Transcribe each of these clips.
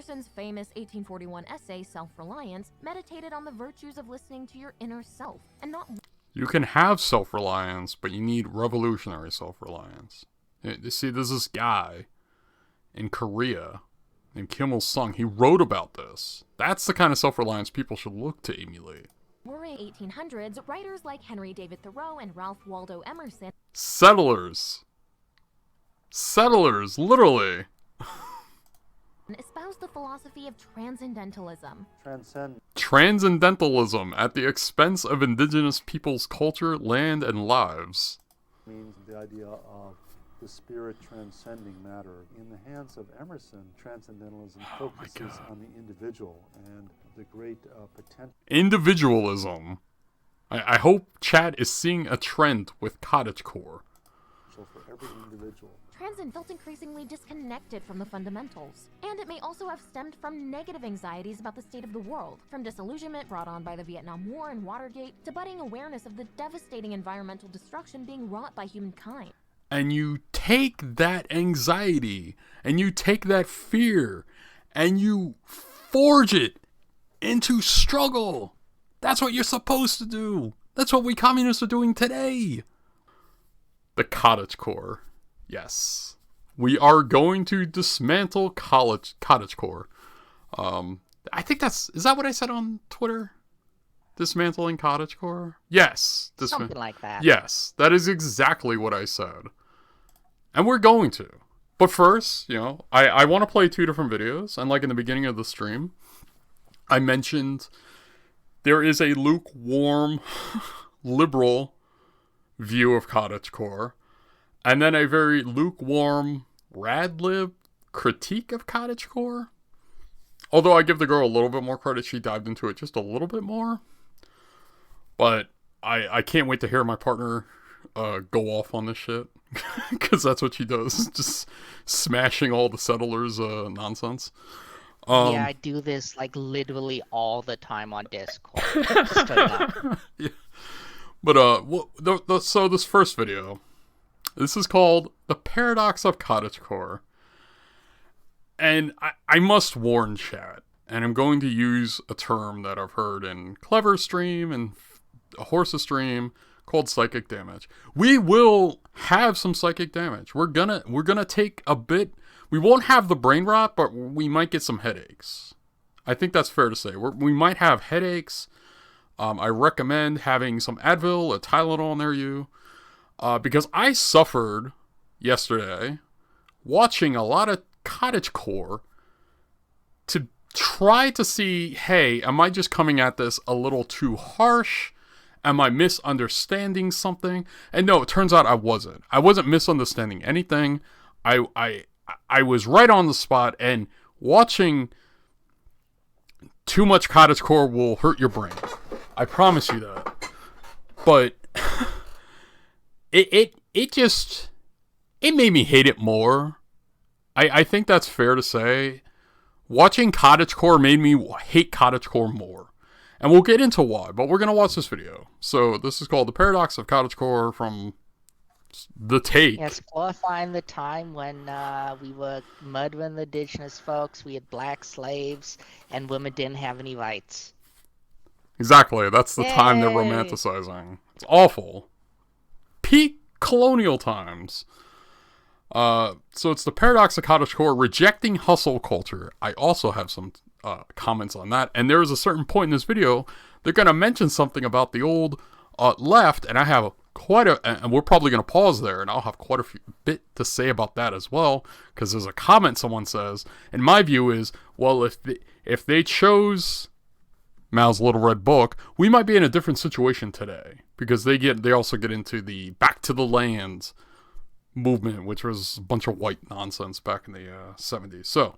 Emerson's famous 1841 essay, Self-Reliance, meditated on the virtues of listening to your inner self, and not... You can have self-reliance, but you need revolutionary self-reliance. You see, there's this guy in Korea named Kim Il-sung. He wrote about this. That's the kind of self-reliance people should look to emulate. During 1800s, writers like Henry David Thoreau and Ralph Waldo Emerson... Settlers, literally. espoused the philosophy of transcendentalism. Transcendentalism at the expense of indigenous people's culture, land, and lives. Means the idea of the spirit transcending matter. In the hands of Emerson, transcendentalism focuses on the individual and the great potential. Individualism. I hope chat is seeing a trend with CottageCore. For every individual. Transcend felt increasingly disconnected from the fundamentals, and it may also have stemmed from negative anxieties about the state of the world, from disillusionment brought on by the Vietnam War and Watergate to budding awareness of the devastating environmental destruction being wrought by humankind. And you take that anxiety, and you take that fear, and you forge it into struggle. That's what you're supposed to do. That's what we communists are doing today. The CottageCore. Yes. We are going to dismantle CottageCore. I think is that what I said on Twitter? Dismantling CottageCore? Yes. Something like that. Yes. That is exactly what I said. And we're going to. But first, I want to play two different videos. And like in the beginning of the stream, I mentioned there is a lukewarm, liberal view of CottageCore. And then a very lukewarm radlib critique of CottageCore. Although I give the girl a little bit more credit, she dived into it just a little bit more. But I can't wait to hear my partner go off on this shit. Because that's what she does. Just smashing all the settlers' nonsense. Yeah, I do this like literally all the time on Discord. Just so you know. Yeah. But so this first video, this is called The Paradox of CottageCore. And I must warn chat, and I'm going to use a term that I've heard in Clever Stream and Horse's Stream called psychic damage. We will have some psychic damage. We're gonna take a bit. We won't have the brain rot, but we might get some headaches. I think that's fair to say. We might have headaches. I recommend having some Advil or Tylenol near you. Because I suffered yesterday watching a lot of CottageCore to try to see, hey, am I just coming at this a little too harsh? Am I misunderstanding something? And no, it turns out I wasn't. I wasn't misunderstanding anything. I was right on the spot, and watching too much CottageCore will hurt your brain. I promise you that. But it made me hate it more. I think that's fair to say. Watching CottageCore made me hate CottageCore more. And we'll get into why, but we're going to watch this video. So this is called The Paradox of CottageCore from The Take. Yes, glorifying the time when we were murdering the indigenous folks, we had black slaves, and women didn't have any rights. Exactly, that's the time they're romanticizing. It's awful. Peak colonial times. So it's The Paradox of CottageCore, rejecting hustle culture. I also have some comments on that. And there is a certain point in this video, they're going to mention something about the old left, and I have and we're probably going to pause there, and I'll have quite a bit to say about that as well, because there's a comment someone says, and my view is, well, if they chose Mao's Little Red Book, we might be in a different situation today, because they also get into the Back to the Land movement, which was a bunch of white nonsense back in the 70s. So,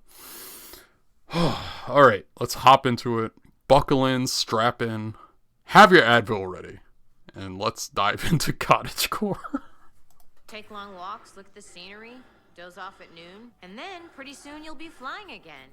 all right, let's hop into it. Buckle in, strap in, have your Advil ready, and let's dive into CottageCore. Take long walks, look at the scenery, doze off at noon, and then pretty soon you'll be flying again.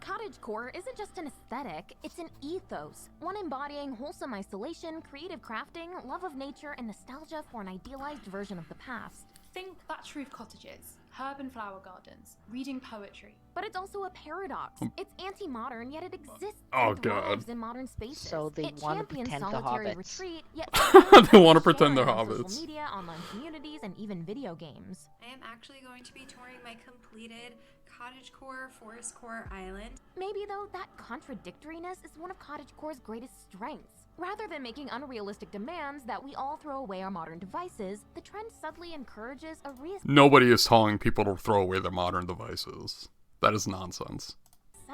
CottageCore isn't just an aesthetic, it's an ethos, one embodying wholesome isolation, creative crafting, love of nature, and nostalgia for an idealized version of the past. Think that true of cottages. herb and flower gardens, reading poetry. But it's also a paradox. It's anti-modern, yet it exists Oh, and thrives God. in modern spaces. So they it wanna champions pretend they're solitary hobbits. retreat, yet They wanna pretend they're sharing on hobbits. social media, online communities, and even video games. I am actually going to be touring my completed CottageCore Forest Core Island. Maybe, though, that contradictoriness is one of CottageCore's greatest strengths. Rather than making unrealistic demands that we all throw away our modern devices, the trend subtly encourages a Nobody is telling people to throw away their modern devices. That is nonsense.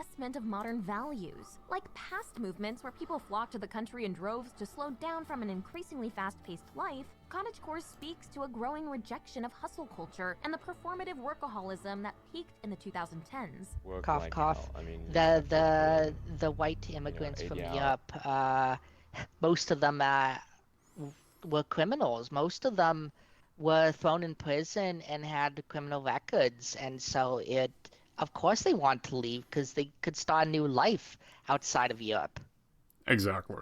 reassessment of modern values. Like past movements where people flock to the country in droves to slow down from an increasingly fast-paced life, CottageCore speaks to a growing rejection of hustle culture and the performative workaholism that peaked in the 2010s. Work Cough, like cough. hell. I mean, The white immigrants from 80 Europe, most of them were criminals. Most of them were thrown in prison and had criminal records, and so of course they want to leave because they could start a new life outside of Europe. Exactly.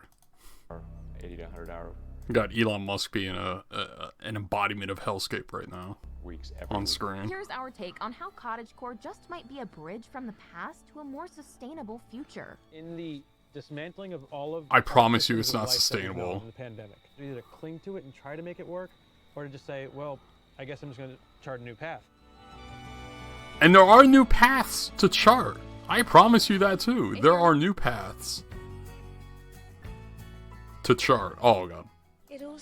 80 to 100 hour You got Elon Musk being an embodiment of hellscape right now weeks every on week. screen. Here's our take on how CottageCore just might be a bridge from the past to a more sustainable future. In the dismantling of all of I promise you systems it's of not life that we've known sustainable. in the pandemic, either to cling to it and try to make it work, or to just say, well, I guess I'm just going to chart a new path. And there are new paths to chart. I promise you that too. There are new paths to chart. Oh god.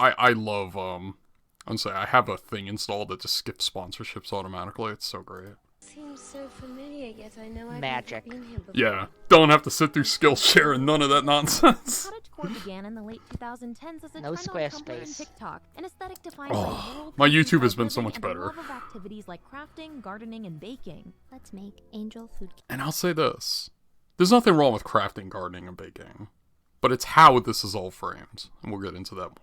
I love I'm saying I have a thing installed that just skips sponsorships automatically. It's so great. Seems so familiar, yet I know I've Magic. never been here before. Yeah. Don't have to sit through Skillshare and none of that nonsense. CottageCore began in the late 2010s as a No trend on Tumblr and Squarespace. TikTok, an aesthetic defined by Oh, rural my countryside YouTube has been so living much and a better. love of activities like crafting, gardening, and baking. Let's make angel food. And I'll say this. There's nothing wrong with crafting, gardening, and baking. But it's how this is all framed. And we'll get into that more.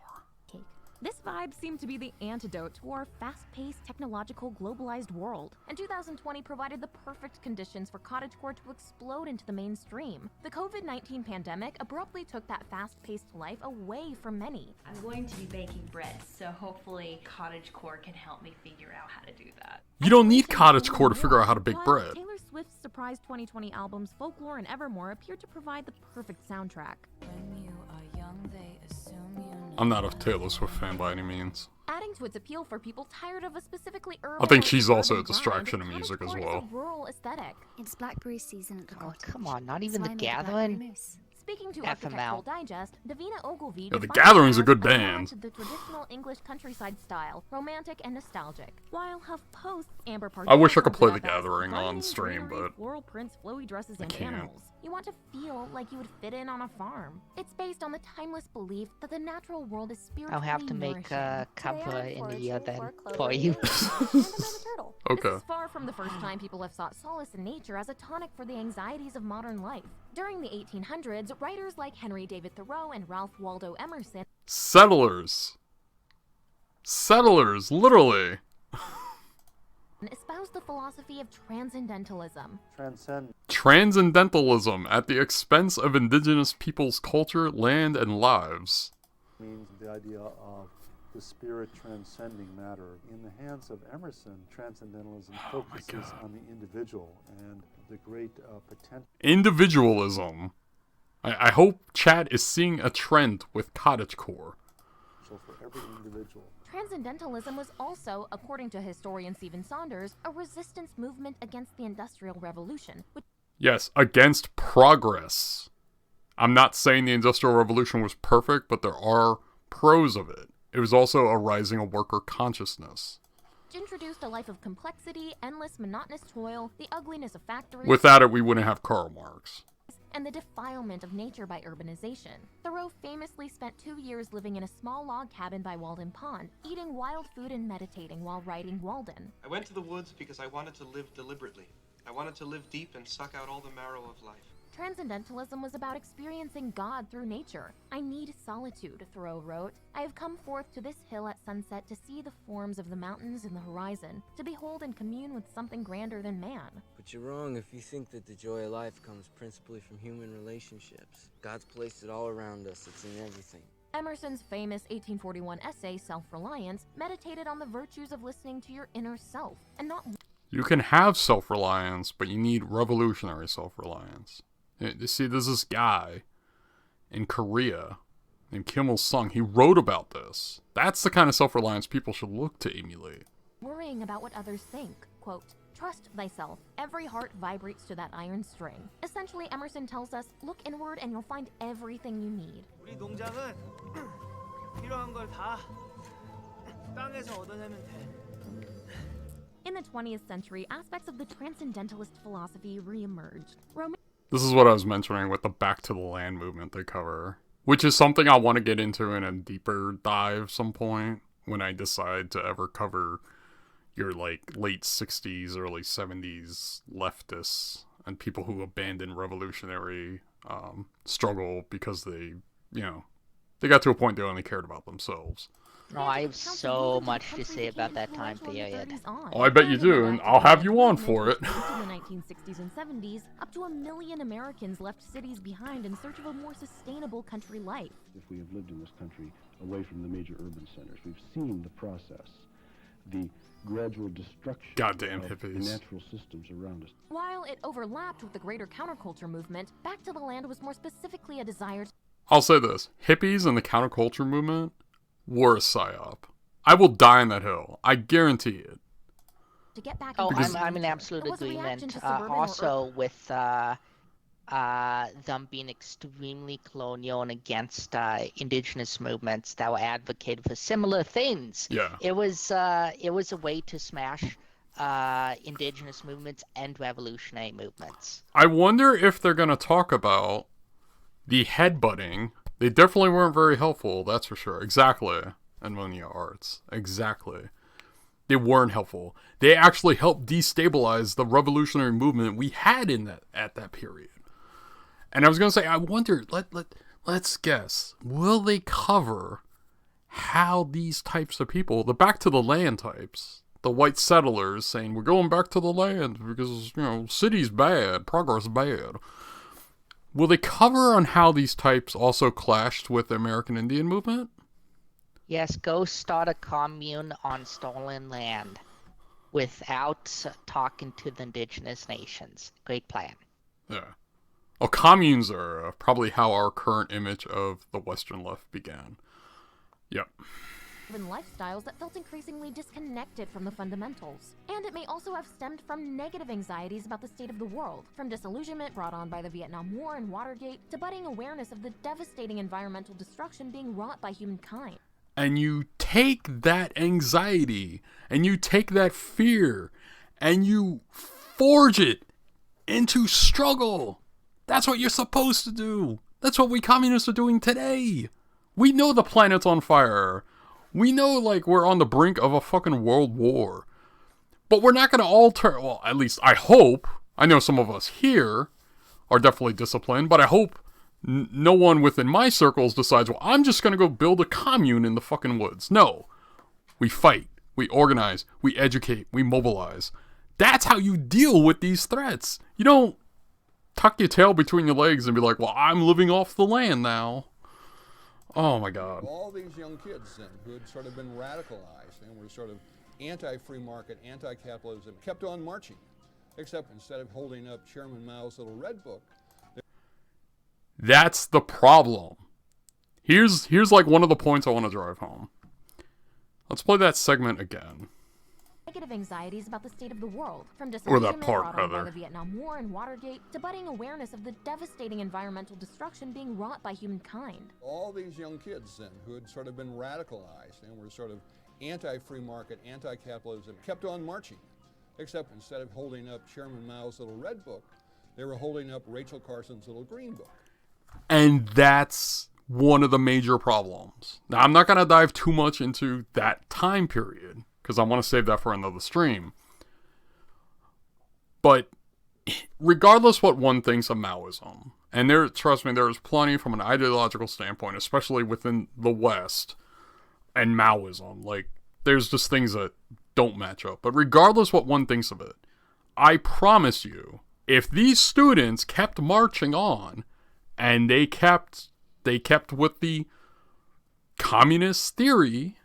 This vibe seemed to be the antidote to our fast-paced, technological, globalized world, and 2020 provided the perfect conditions for CottageCore to explode into the mainstream. The COVID-19 pandemic abruptly took that fast-paced life away from many. I'm going to be baking bread, so hopefully CottageCore can help me figure out how to do that. You don't need CottageCore to figure out how to bake But bread. Taylor Swift's surprise 2020 albums Folklore and Evermore appear to provide the perfect soundtrack. When you are young, they assume you know. I'm not a Taylor Swift fan by any means. Adding to its appeal for people tired of a specifically urban I think or she's also a suburban distraction grind, in music as CottageCore is well. a rural aesthetic. It's blackberry season at the Oh, cottage. come on, not even So The I made a blackberry Gathering? mousse. Speaking to FML. Architectural Digest, Davina Ogilvy Yeah, The defines Gathering's a it good as band. nod to the traditional English countryside style, romantic and nostalgic. While HuffPost's Amber I wish I could Pardew play sums The it up as Gathering on gardening, stream, greenery, but floral prints, flowy dresses, and can't. animals. You want to feel like you would fit in on a farm. It's based on the timeless belief that the natural world is spiritually I'll have to make nourishing. a cover I'm in a year foraging then for for you. turtle. Okay. This is far from the first time people have sought solace in nature as a tonic for the anxieties of modern life. During the 1800s, writers like Henry David Thoreau and Ralph Waldo Emerson Settlers. Settlers, literally. espoused the philosophy of transcendentalism. Transcendentalism at the expense of indigenous people's culture, land, and lives. Means the idea of the spirit transcending matter. In the hands of Emerson, transcendentalism focuses on the individual and the great potential Individualism. I hope chat is seeing a trend with CottageCore. for every individual. Transcendentalism was also, according to historian Stephen Saunders, a resistance movement against the Industrial Revolution, which Yes, against progress. I'm not saying the Industrial Revolution was perfect, but there are pros of it. It was also a rising of worker consciousness. introduced a life of complexity, endless monotonous toil, the ugliness of factories, Without it, we wouldn't have Karl Marx. and the defilement of nature by urbanization. Thoreau famously spent 2 years living in a small log cabin by Walden Pond, eating wild food and meditating while writing Walden. I went to the woods because I wanted to live deliberately. I wanted to live deep and suck out all the marrow of life. Transcendentalism was about experiencing God through nature. I need solitude, Thoreau wrote. I have come forth to this hill at sunset to see the forms of the mountains in the horizon, to behold and commune with something grander than man. But you're wrong if you think that the joy of life comes principally from human relationships. God's placed it all around us. It's in everything. Emerson's famous 1841 essay, Self-Reliance, meditated on the virtues of listening to your inner self, and not You can have self-reliance, but you need revolutionary self-reliance. You see, there's this guy in Korea named Kim Il-sung. He wrote about this. That's the kind of self-reliance people should look to emulate. Worrying about what others think. Quote, trust thyself. Every heart vibrates to that iron string. Essentially, Emerson tells us, look inward and you'll find everything you need. 우리 농장은 필요한 걸 다 땅에서 얻어내면 돼. In the 20th century, aspects of the transcendentalist philosophy re-emerged. This is what I was mentioning with the Back to the Land movement they cover, which is something I want to get into in a deeper dive some point when I decide to ever cover your like late 60s, early 70s leftists and people who abandoned revolutionary struggle because they, they got to a point they only cared about themselves. No, I have so much to say about that time period. Oh, I bet you do, and I'll have you on for it. In the 1960s and 70s, up to 1 million Americans left cities behind in search of a more sustainable country life. If we have lived in this country away from the major urban centers, we've seen the process, the gradual destruction Goddamn of hippies. the natural systems around us. While it overlapped with the greater counterculture movement, Back to the Land was more specifically a desire I'll say this, hippies and the counterculture movement were a psyop. I will die on that hill. I guarantee it. to get back. Oh, into I'm in the absolute was a reaction agreement. to suburban or Also, with them being extremely colonial and against indigenous movements that were advocated for similar things. Yeah. It was a way to smash indigenous movements and revolutionary movements. I wonder if they're going to talk about the headbutting. They definitely weren't very helpful, that's for sure. Exactly. Ammonia Arts. Exactly. They weren't helpful. They actually helped destabilize the revolutionary movement we had at that period. And I was going to say, I wonder, let's guess, will they cover how these types of people, the Back to the Land types, the white settlers saying, we're going back to the land because, city's bad, progress bad. Will they cover on how these types also clashed with the American Indian movement? Yes, go start a commune on stolen land without talking to the indigenous nations. Great plan. Yeah. Well, communes are probably how our current image of the Western left began. Yep. lifestyles that felt increasingly disconnected from the fundamentals. And it may also have stemmed from negative anxieties about the state of the world, from disillusionment brought on by the Vietnam War and Watergate, to budding awareness of the devastating environmental destruction being wrought by humankind. And you take that anxiety, and you take that fear, and you forge it into struggle. That's what you're supposed to do. That's what we communists are doing today. We know the planet's on fire. We know, we're on the brink of a fucking world war. But we're not going to alter, well, at least I hope, I know some of us here are definitely disciplined, but I hope no one within my circles decides, well, I'm just going to go build a commune in the fucking woods. No. We fight. We organize. We educate. We mobilize. That's how you deal with these threats. You don't tuck your tail between your legs and be like, well, I'm living off the land now. Oh my God. All these young kids then who had sort of been radicalized and were sort of anti-free market, anti-capitalism, kept on marching. Except instead of holding up Chairman Mao's little red book. That's the problem. Here's one of the points I want to drive home. Let's play that segment again. Negative anxieties about the state of the world, from Or that disillusionment part, brought on by rather. the Vietnam War and Watergate, to budding awareness of the devastating environmental destruction being wrought by humankind. All these young kids then who had sort of been radicalized and were sort of anti-free market, anti-capitalism, kept on marching. Except instead of holding up Chairman Mao's little red book, they were holding up Rachel Carson's little green book. And that's one of the major problems. Now, I'm not going to dive too much into that time period, because I want to save that for another stream. But regardless what one thinks of Maoism, and trust me, there's plenty from an ideological standpoint, especially within the West, and Maoism. There's just things that don't match up. But regardless what one thinks of it, I promise you, if these students kept marching on, and they kept with the communist theory,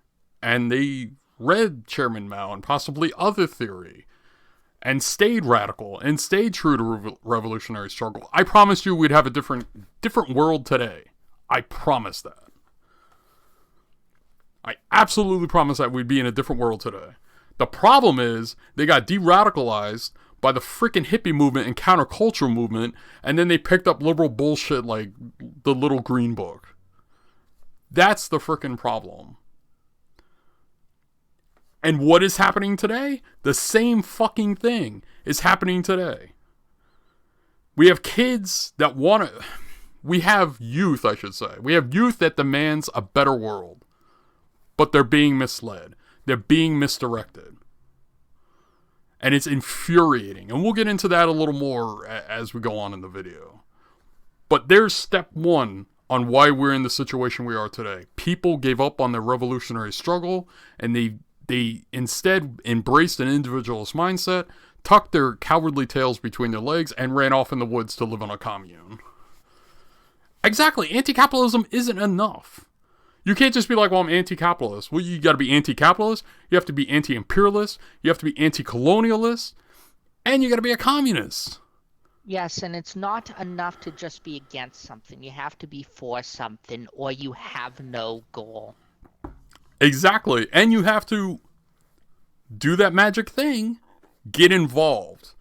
and they read Chairman Mao and possibly other theory, and stayed radical and stayed true to revolutionary struggle, I promise you we'd have a different world today. I promise that. I absolutely promise that we'd be in a different world today. The problem is they got de-radicalized by the freaking hippie movement and counterculture movement, and then they picked up liberal bullshit like the Little Green Book. That's the freaking problem. And what is happening today? The same fucking thing is happening today. We have kids that want to... We have youth, I should say. We have youth that demands a better world. But they're being misled. They're being misdirected. And it's infuriating. And we'll get into that a little more as we go on in the video. But there's step one on why we're in the situation we are today. People gave up on their revolutionary struggle, and they instead embraced an individualist mindset, tucked their cowardly tails between their legs, and ran off in the woods to live in a commune. Exactly. Anti-capitalism isn't enough. You can't just be like, well, I'm anti-capitalist. Well, you got to be anti-capitalist. You have to be anti-imperialist. You have to be anti-colonialist. And you got to be a communist. Yes, and it's not enough to just be against something. You have to be for something, or you have no goal. Exactly. And you have to do that magic thing. Get involved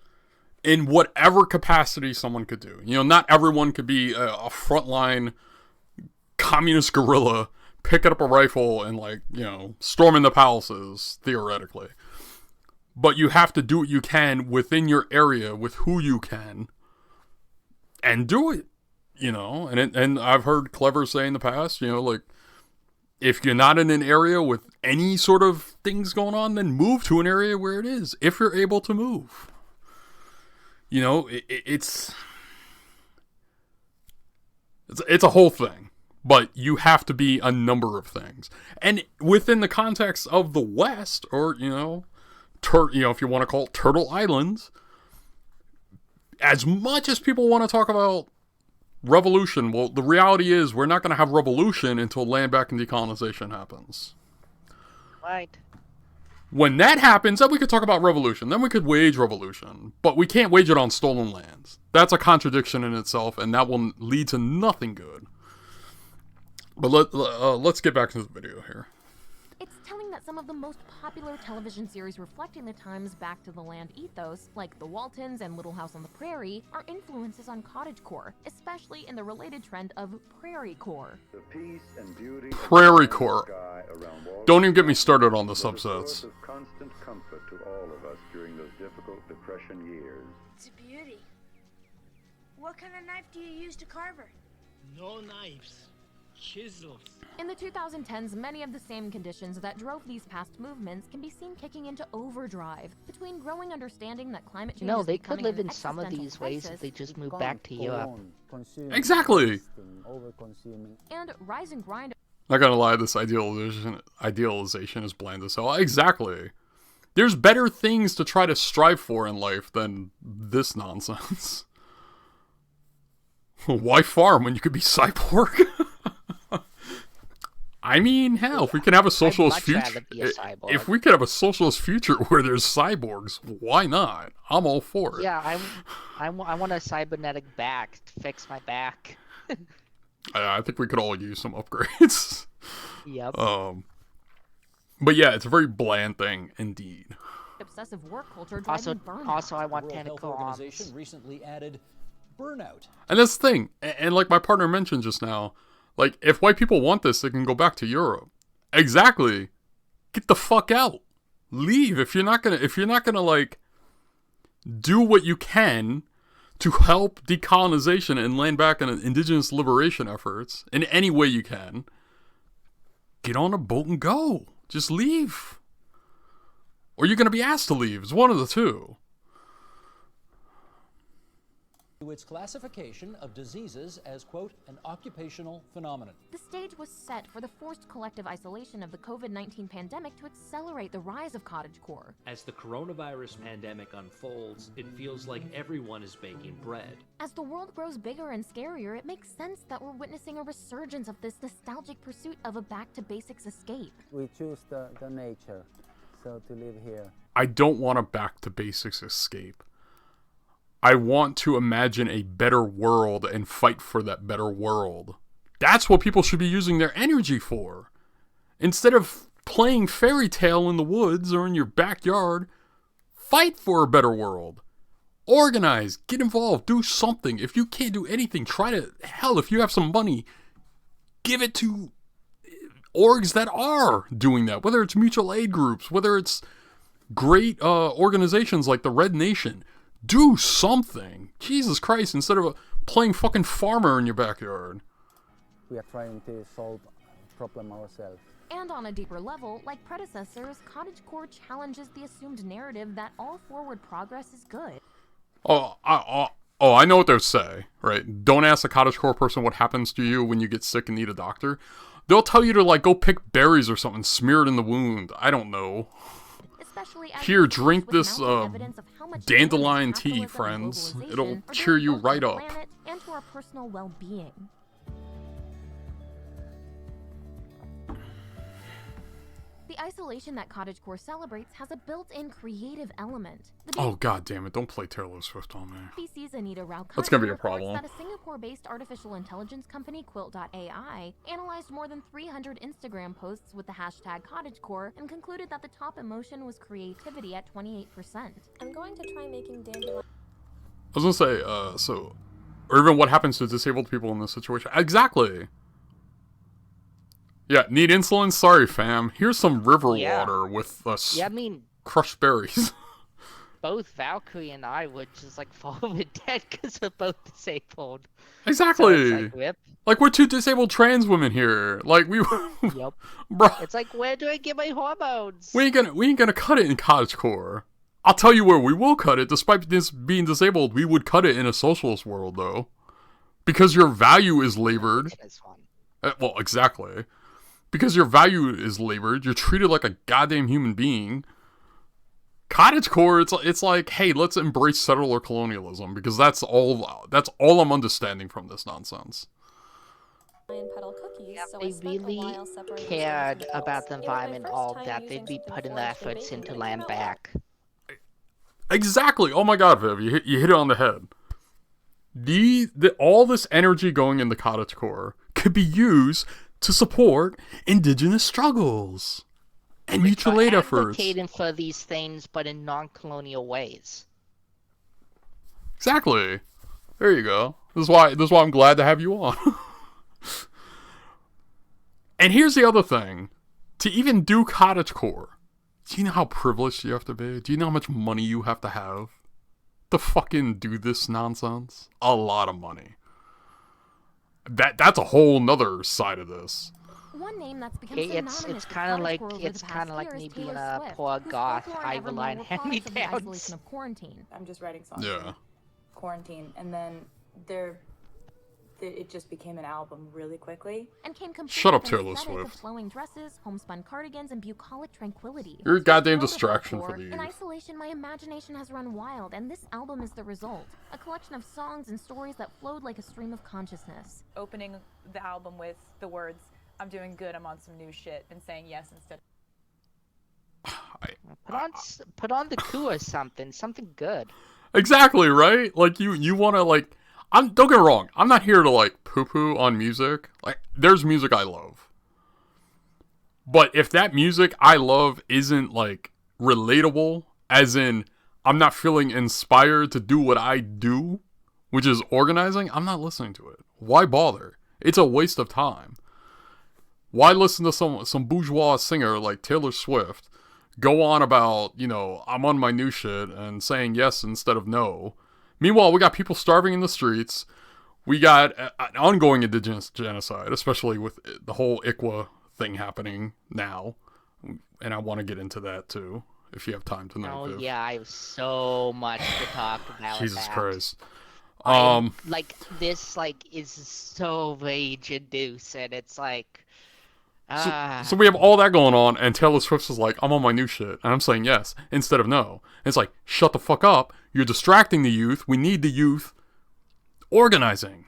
in whatever capacity someone could do. You know, not everyone could be a frontline communist guerrilla picking up a rifle and, like, you know, storming the palaces, theoretically. But you have to do what you can within your area with who you can and do it, you know. And I've heard Clever say in the past, you know, like, if you're not in an area with any sort of things going on, then move to an area where it is, if you're able to move. You know, it's a whole thing. But you have to be a number of things. And within the context of the West, or, you know, if you want to call it Turtle Islands, as much as people want to talk about revolution, well, the reality is we're not going to have revolution until land back and decolonization happens. Right. When that happens, then we could talk about revolution. Then we could wage revolution. But we can't wage it on stolen lands. That's a contradiction in itself, and that will lead to nothing good. But let's get back to the video here. It's telling that some of the most popular television series reflecting the time's back to the land ethos, like The Waltons and Little House on the Prairie, are influences on CottageCore, especially in the related trend of PrairieCore. PrairieCore. Don't even get me started on the subsets. Of constant comfort to all of us during those difficult Depression years. It's a beauty. What kind of knife do you use to carve her? No knives. Chisels. In the 2010s, many of the same conditions that drove these past movements can be seen kicking into overdrive between growing understanding that climate change No, is they could becoming live an in some of existential these ways crisis, if they just move back to Europe. Exactly. And rise and grind. Not gonna lie, this idealization is bland as hell. Exactly. There's better things to try to strive for in life than this nonsense. Why farm when you could be cyborg? I mean, hell, if we can have a socialist future, if we could have a socialist future where there's cyborgs, why not? I'm all for it. Yeah, I want a cybernetic back to fix my back. I think we could all use some upgrades. Yep. But yeah, it's a very bland thing indeed. Obsessive work culture driving burnout. Also, I want World Health tentacle Organization arms. recently added burnout. And that's the thing. And like my partner mentioned just now, like, if white people want this, they can go back to Europe. Exactly. Get the fuck out. Leave. If you're not gonna like do what you can to help decolonization and land back and indigenous liberation efforts in any way you can, get on a boat and go. Just leave. Or you're gonna be asked to leave. It's one of the two. To its classification of diseases as, quote, an occupational phenomenon. The stage was set for the forced collective isolation of the COVID-19 pandemic to accelerate the rise of CottageCore. As the coronavirus pandemic unfolds, it feels like everyone is baking bread. As the world grows bigger and scarier, it makes sense that we're witnessing a resurgence of this nostalgic pursuit of a back-to-basics escape. We choose the nature, so to live here. I don't want a back to basics escape. I want to imagine a better world and fight for that better world. That's what people should be using their energy for. Instead of playing fairy tale in the woods or in your backyard, fight for a better world. Organize, get involved, do something. If you can't do anything, try to, hell, if you have some money, give it to orgs that are doing that. Whether it's mutual aid groups, whether it's great organizations like the Red Nation. Do something. Jesus Christ, instead of playing fucking farmer in your backyard. We are trying to solve a problem ourselves. And on a deeper level, like predecessors, CottageCore challenges the assumed narrative that all forward progress is good. I know what they'll say, right? Don't ask a CottageCore person what happens to you when you get sick and need a doctor. They'll tell you to, like, go pick berries or something, smear it in the wound. I don't know. Here, drink this dandelion tea, friends. It'll cheer you right up. And to our personal well-being. The isolation that CottageCore celebrates has a built-in creative element. Oh, god damn it, don't play Taylor Swift on me. BBC's Anita Rao That's gonna be a problem. That a Singapore-based artificial intelligence company, Quilt.ai, analyzed more than 300 Instagram posts with the hashtag CottageCore and concluded that the top emotion was creativity at 28%. I'm going to try making dandelion. I was gonna say, or even what happens to disabled people in this situation. Exactly. Yeah, need insulin? Sorry, fam. Here's some river water with crushed berries. Both Valkyrie and I would just like fall over dead because we're both disabled. Exactly. So it's like we're two disabled trans women here. Like we Yep. Bro. It's like, where do I get my hormones? We ain't gonna cut it in CottageCore. I'll tell you where we will cut it. Despite this being disabled, we would cut it in a socialist world though. Because your value is labored. Well, exactly. Because your value is labored, you're treated like a goddamn human being. CottageCore, it's like, hey, let's embrace settler colonialism because that's all I'm understanding from this nonsense. If they really cared about the environment all that, they'd be putting the efforts into land back. Exactly. Oh my god, Viv, you hit it on the head. All this energy going into CottageCore could be used to support indigenous struggles and mutual aid efforts. Advocating for these things, but in non-colonial ways. Exactly. There you go. This is why I'm glad to have you on. And here's the other thing. To even do CottageCore, do you know how privileged you have to be? Do you know how much money you have to fucking do this nonsense? A lot of money. That's a whole nother side of this. One name that's become it's kind of like me being a poor goth. I rely on hand-me-downs. Of quarantine. I'm just writing songs. Yeah. Quarantine, and then it just became an album really quickly. And came Shut up, from Taylor aesthetic Swift. Of flowing dresses, homespun cardigans, and bucolic tranquility. You're a goddamn distraction for the youth. In isolation, my imagination has run wild, and this album is the result. A collection of songs and stories that flowed like a stream of consciousness. Opening the album with the words, "I'm doing good, I'm on some new shit," and saying yes instead. Put on the coup or something good. Exactly, right? Like you want to like. Don't get me wrong. I'm not here to like poo-poo on music. Like there's music I love, but if that music I love isn't like relatable, as in I'm not feeling inspired to do what I do, which is organizing, I'm not listening to it. Why bother? It's a waste of time. Why listen to some bourgeois singer like Taylor Swift go on about, I'm on my new shit and saying yes instead of no? Meanwhile, we got people starving in the streets. We got an ongoing indigenous genocide, especially with the whole ICWA thing happening now. And I want to get into that too, if you have time tonight. Oh, Viv. yeah, I have so much to talk about. Jesus Christ. This is so rage-inducing. It's like... So we have all that going on, and Taylor Swift is like, I'm on my new shit, and I'm saying yes, instead of no. And it's like, shut the fuck up, you're distracting the youth, we need the youth organizing.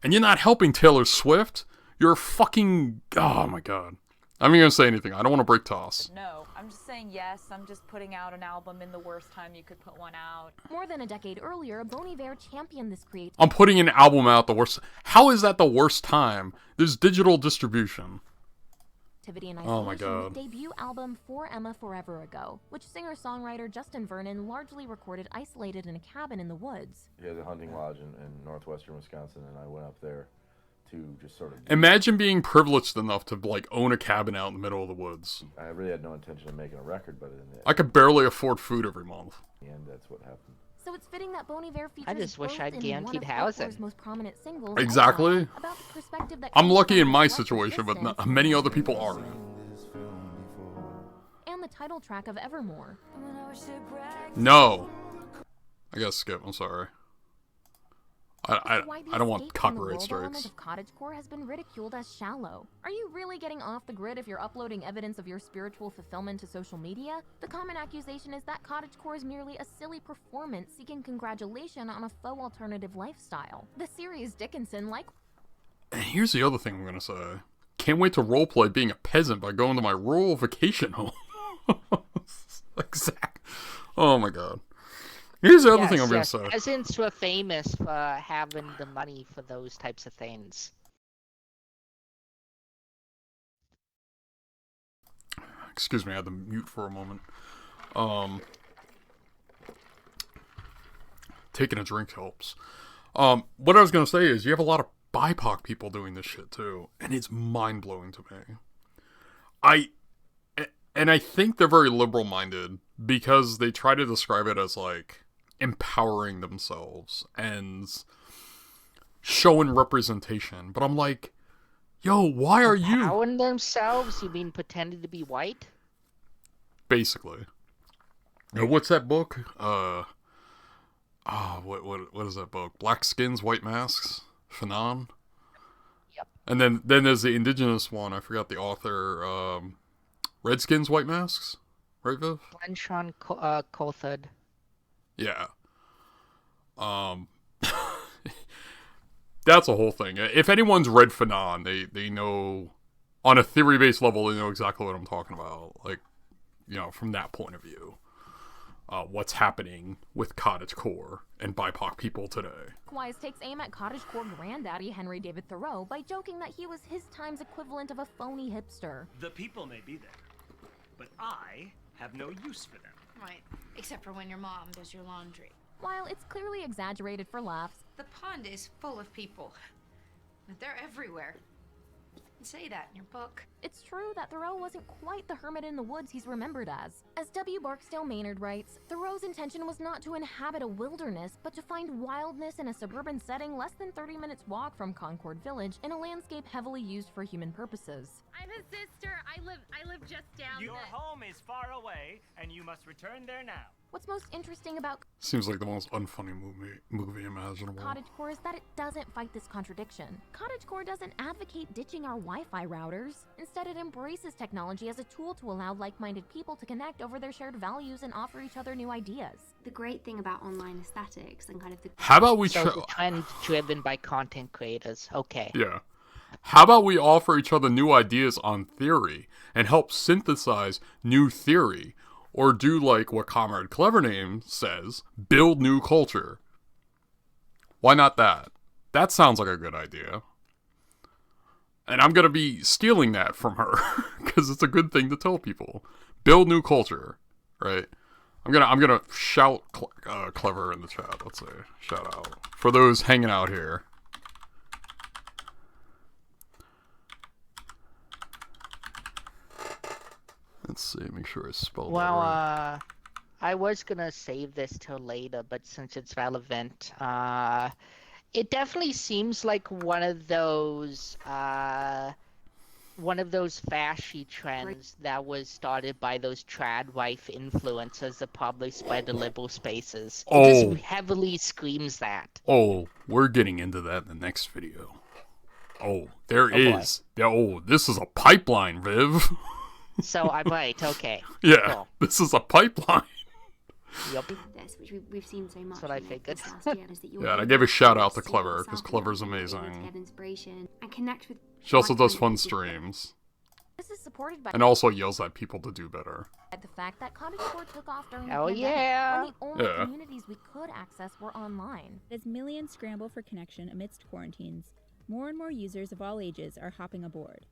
And you're not helping Taylor Swift, you're fucking, oh my god. I'm not gonna say anything. I don't want to break toss. No, I'm just saying yes. I'm just putting out an album in the worst time you could put one out. More than a decade earlier, Bon Iver championed this creativity. I'm putting an album out the worst. How is that the worst time? There's digital distribution. And Oh my isolation God. with debut album For Emma Forever Ago, which singer-songwriter Justin Vernon largely recorded isolated in a cabin in the woods. He has a hunting lodge in northwestern Wisconsin, and I went up there to just sort of... Imagine being privileged enough to like own a cabin out in the middle of the woods. I really had no intention of making a record, but in the I could barely afford food every month. end, that's what happened. So it's fitting that Bon Iver features I just wish both I'd in guaranteed one of housing. folklore's most prominent singles, Exactly. Ella, about the perspective that I'm comes lucky from in my life situation, but existence, many other people aren't. and the title track of Evermore. No. I gotta skip. I'm sorry. I Why the don't want escape from the copyright world element strikes. of cottagecore has been ridiculed as shallow. Are you really getting off the grid if you're uploading evidence of your spiritual fulfillment to social media? The common accusation is that cottagecore is merely a silly performance seeking congratulation on a faux alternative lifestyle. The series Dickinson, like... And here's the other thing I'm gonna say. Can't wait to roleplay being a peasant by going to my rural vacation home. Exact. Oh my god. Here's the other thing I'm gonna say. Peasants were famous for having the money for those types of things. Excuse me, I had to mute for a moment. Taking a drink helps. What I was gonna say is you have a lot of BIPOC people doing this shit too, and it's mind-blowing to me. I think they're very liberal-minded because they try to describe it as like empowering themselves and showing representation, but I'm like, yo, why are you empowering themselves? You mean pretending to be white? basically? What's that book? What is that book? Black Skins, White Masks? Fanon? Yep. And then there's the indigenous one. I forgot the author. Redskins, White Masks? Right, Viv? Glenshon Coulthard. Yeah. That's a whole thing. If anyone's read Fanon, they know, on a theory-based level, they know exactly what I'm talking about. Like, you know, from that point of view. What's happening with cottagecore and BIPOC people today. Wise takes aim at cottagecore granddaddy Henry David Thoreau by joking that he was his time's equivalent of a phony hipster. The people may be there, but I have no use for them. Right, except for when your mom does your laundry. While it's clearly exaggerated for laughs, The pond is full of people. They're everywhere. You say that in your book. it's true that Thoreau wasn't quite the hermit in the woods he's remembered as. As W. Barksdale Maynard writes, Thoreau's intention was not to inhabit a wilderness, but to find wildness in a suburban setting less than 30 minutes walk from Concord Village in a landscape heavily used for human purposes. I'm his sister. I live just down Your home is far away, and you must return there now. What's most interesting about Seems like the most unfunny movie imaginable. cottagecore is that it doesn't fight this contradiction. Cottagecore doesn't advocate ditching our Wi-Fi routers. Instead, it embraces technology as a tool to allow like-minded people to connect over their shared values and offer each other new ideas. The great thing about online aesthetics and kind of the... How about we So the trend driven by content creators. Okay. Yeah. How about we offer each other new ideas on theory and help synthesize new theory? Or do like what Comrade Clevername says, build new culture. Why not that? That sounds like a good idea. And I'm going to be stealing that from her because it's a good thing to tell people. Build new culture, right? I'm gonna shout Clever in the chat. Let's say shout out for those hanging out here. Let's see, make sure I spelled that Well, right. I was gonna save this till later, but since it's relevant, it definitely seems like one of those fashy trends that was started by those trad wife influencers that probably spread the liberal spaces. It just heavily screams that. Oh, we're getting into that in the next video. Oh, there boy. is. Oh, this is a pipeline, Viv. So I'm right. Okay. Yeah, Cool. this is a pipeline. Yep. This, which we've seen so much. That's what I figured. This last year, is that you're Yeah, and I able gave a to shout out to see Clever yourself because in Clever's other people, able to amazing. get inspiration and connect with She also does like-minded fun people. streams. This is supported by And also yells at people to do better. the fact that CottageCore took off during Hell the pandemic, yeah. when the only Yeah. communities we could access were online. As millions scramble for connection amidst quarantines, more and more users of all ages are hopping aboard.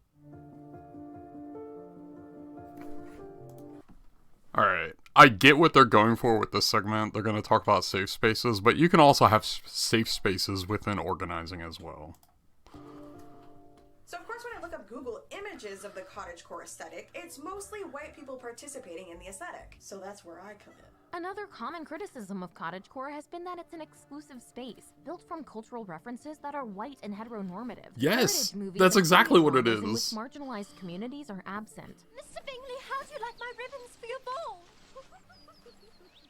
Alright, I get what they're going for with this segment. They're going to talk about safe spaces, but you can also have safe spaces within organizing as well. So of course when I look up Google images of the cottagecore aesthetic, it's mostly white people participating in the aesthetic. So that's where I come in. Another common criticism of cottagecore has been that it's an exclusive space, built from cultural references that are white and heteronormative. Yes, Heritage movies that's and exactly TV what it dramas in is. which marginalized communities are absent. Mr. Bingley, how do you like my ribbons for your ball?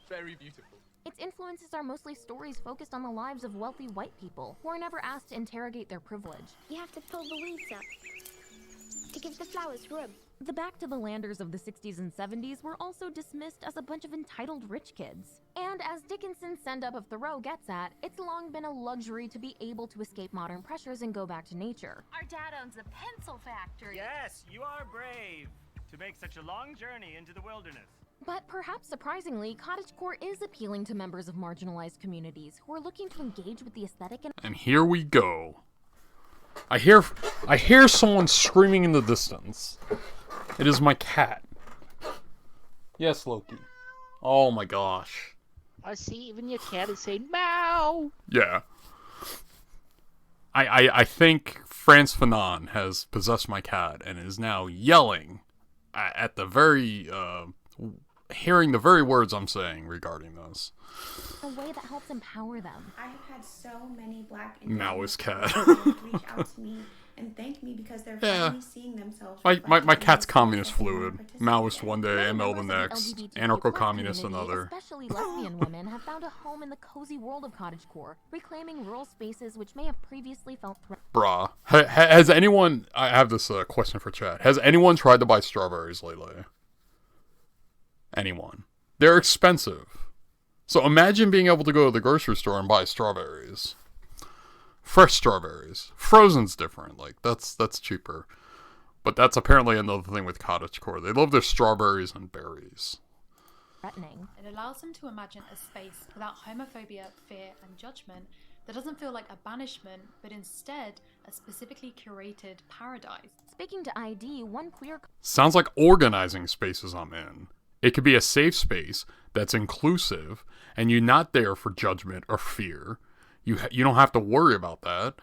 Very beautiful. Its influences are mostly stories focused on the lives of wealthy white people, who are never asked to interrogate their privilege. You have to pull the weeds up to give the flowers room. The Back to the Landers of the 60s and 70s were also dismissed as a bunch of entitled rich kids. And as Dickinson's send-up of Thoreau gets at, it's long been a luxury to be able to escape modern pressures and go back to nature. Our dad owns a pencil factory. Yes, you are brave to make such a long journey into the wilderness. But perhaps surprisingly, cottagecore is appealing to members of marginalized communities who are looking to engage with the aesthetic And here we go. I hear someone screaming in the distance. It is my cat. Yes, Loki. Oh my gosh. I see even your cat is saying meow. Yeah. I think Frantz Fanon has possessed my cat and is now yelling at the very, hearing the very words I'm saying regarding this. a way that helps empower them. I have had so many black Maoist cat. reach out to me and thank me because they're Yeah. finally seeing themselves. My cat's communist fluid. Maoist one day, ML the next, anarcho-communist another. Especially lesbian women have found a home in the cozy world of cottagecore, reclaiming rural spaces which may have previously felt threatened. Bruh. Has anyone... I have this question for chat. Has anyone tried to buy strawberries lately? Anyone? They're expensive. So imagine being able to go to the grocery store and buy strawberries. Fresh strawberries. Frozen's different. Like, that's cheaper. But that's apparently another thing with cottagecore. They love their strawberries and berries. Threatening. It allows them to imagine a space without homophobia, fear, and judgment that doesn't feel like a banishment, but instead a specifically curated paradise. Speaking to ID, one queer... Sounds like organizing spaces I'm in. It could be a safe space that's inclusive, and you're not there for judgment or fear. You don't have to worry about that.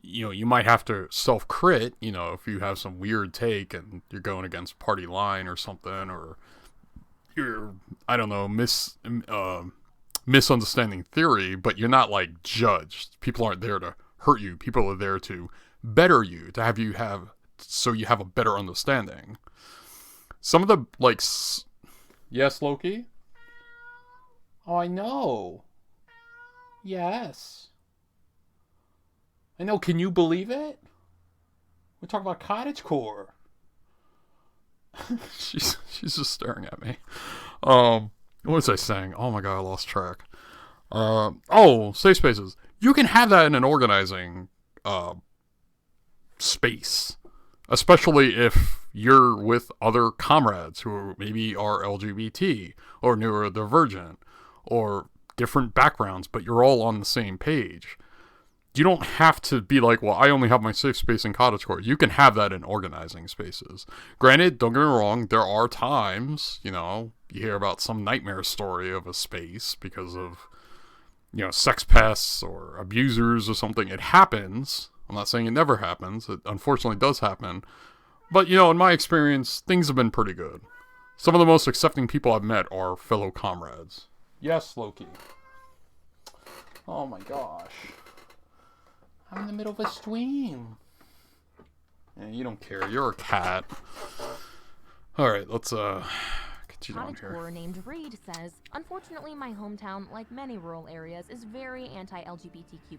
You might have to self-crit, if you have some weird take and you're going against party line or something, or you're, I don't know, misunderstanding theory, but you're not, like, judged. People aren't there to hurt you. People are there to better you, to have you so you have a better understanding. Some of the, like... Yes, Loki? Oh, I know. Yes. I know, can you believe it? We're talking about cottagecore. she's just staring at me. What was I saying? Oh my god, I lost track. Safe spaces. You can have that in an organizing space. Especially if you're with other comrades who maybe are LGBT or neurodivergent or different backgrounds, but you're all on the same page. You don't have to be like, well, I only have my safe space in cottagecore. You can have that in organizing spaces. Granted, don't get me wrong, there are times, you hear about some nightmare story of a space because of, sex pests or abusers or something. It happens. I'm not saying it never happens. It unfortunately does happen. But, in my experience, things have been pretty good. Some of the most accepting people I've met are fellow comrades. Yes, Loki. Oh my gosh. I'm in the middle of a stream. Yeah, you don't care. You're a cat. Alright, let's, continue on here. Cottagecore named Reed says, unfortunately, my hometown, like many rural areas, is very anti-LGBTQ+.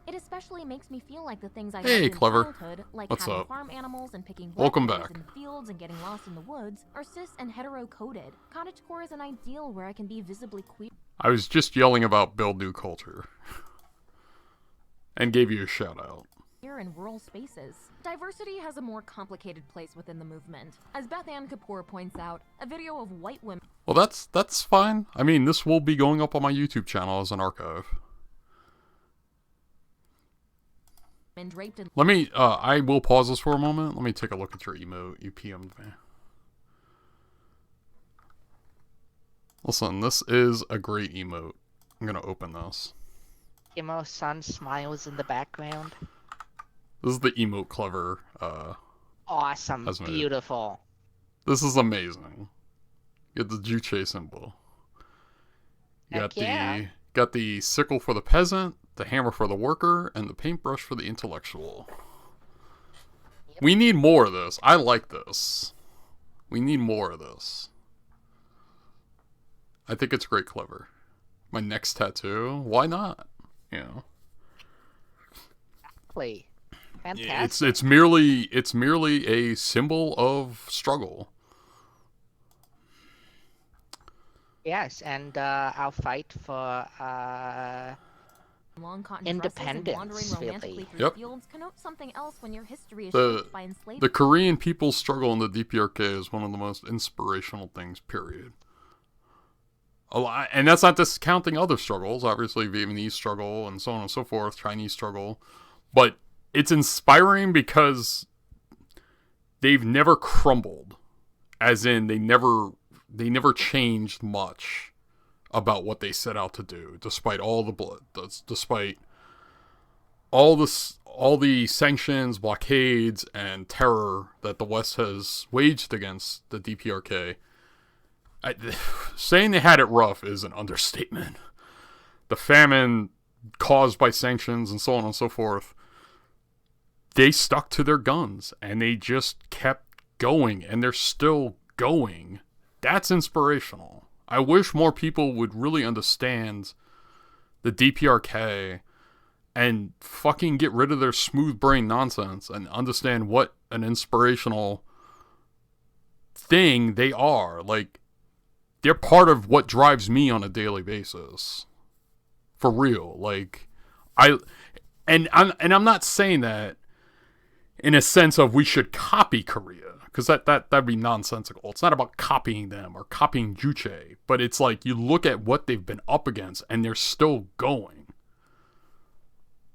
It especially makes me feel like the things I learned in childhood, like What's having up? farm animals and picking Welcome blackberries back. in the fields and getting lost in the woods, are cis and hetero-coded. Cottagecore is an ideal where I can be visibly queer. I was just yelling about Build New Culture. And gave you a shout out. here in rural spaces. Diversity has a more complicated place within the movement. As Beth Ann Kapoor points out, a video of white women... Well, that's fine. I mean, this will be going up on my YouTube channel as an archive. draped in... Let me, I will pause this for a moment. Let me take a look at your emote. You PM'd me. Listen, this is a great emote. I'm gonna open this. Emo-san smiles in the background. This is the emote clever, Awesome. Beautiful. This is amazing. Get the Juche symbol. You got the sickle for the peasant, the hammer for the worker, and the paintbrush for the intellectual. Yep. We need more of this. I like this. We need more of this. I think it's great clever. My next tattoo? Why not? You know. Exactly. Fantastic. It's merely a symbol of struggle. Yes, and our fight for long cotton independence. Wandering romantically through Yep. fields connotes something else when your history is shaped by enslavement. The Korean people's struggle in the DPRK is one of the most inspirational things, period. A lot, and that's not discounting other struggles, obviously Vietnamese struggle and so on and so forth, Chinese struggle, but it's inspiring because they've never crumbled, as in they never changed much about what they set out to do, despite all the blood, despite all the sanctions, blockades, and terror that the West has waged against the DPRK. Saying they had it rough is an understatement. The famine caused by sanctions and so on and so forth, they stuck to their guns and they just kept going, and they're still going. That's inspirational. I wish more people would really understand the DPRK and fucking get rid of their smooth brain nonsense and understand what an inspirational thing they are. Like, they're part of what drives me on a daily basis. For real. Like, I'm not saying that in a sense of we should copy Korea, because that'd be nonsensical. It's not about copying them or copying Juche, but it's like you look at what they've been up against and they're still going.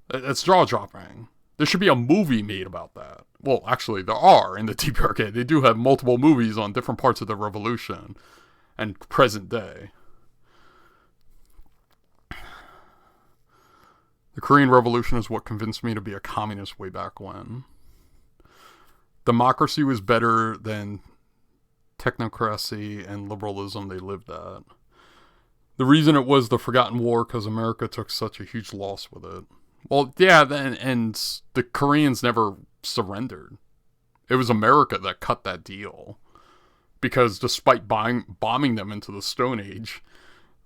That's jaw-dropping. There should be a movie made about that. Well, actually, there are in the DPRK. They do have multiple movies on different parts of the revolution and present day. The Korean Revolution is what convinced me to be a communist way back when. Democracy was better than technocracy and liberalism they lived at. The reason it was the forgotten war because America took such a huge loss with it. Well, yeah, and the Koreans never surrendered. It was America that cut that deal. Because despite bombing them into the Stone Age,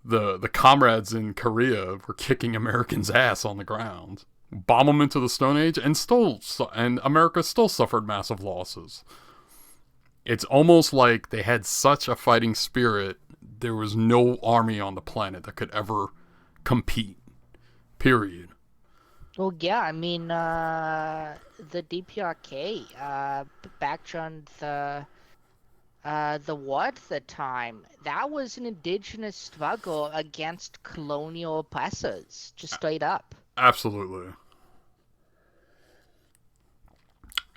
the comrades in Korea were kicking Americans' ass on the ground. Bomb them into the Stone Age, and America still suffered massive losses. It's almost like they had such a fighting spirit, there was no army on the planet that could ever compete. Period. Well, yeah, I mean, the DPRK, back during the war at the time, that was an indigenous struggle against colonial oppressors, just straight up. Absolutely.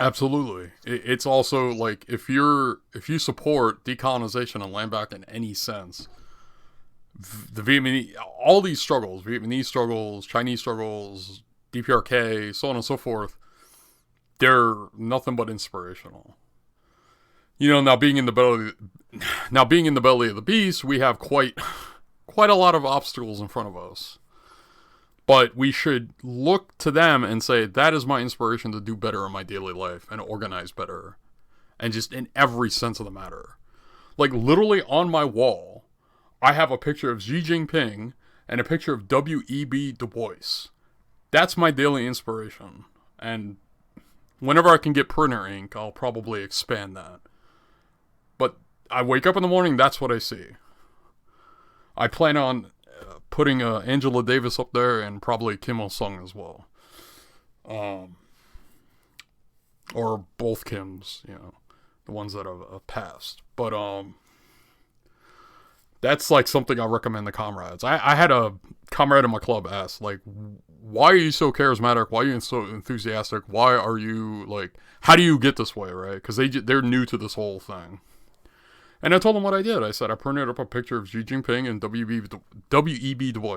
Absolutely. It's also like, if you support decolonization and land back in any sense, the Vietnamese, all these struggles, Vietnamese struggles, Chinese struggles, DPRK, so on and so forth, they're nothing but inspirational. You know, now being in the belly of the beast, we have quite a lot of obstacles in front of us. But we should look to them and say, that is my inspiration to do better in my daily life and organize better. And just in every sense of the matter. Like, literally on my wall, I have a picture of Xi Jinping and a picture of W.E.B. Du Bois. That's my daily inspiration. And whenever I can get printer ink, I'll probably expand that. But I wake up in the morning, that's what I see. I plan on putting Angela Davis up there and probably Kim Il-sung as well. or both Kims, you know, the ones that have passed. But that's like something I recommend to comrades. I had a comrade in my club ask, like, why are you so charismatic? Why are you so enthusiastic? Why are you, like, how do you get this way, right? Because they're new to this whole thing. And I told them what I did. I said I printed up a picture of Xi Jinping and W.E.B. Du Bois,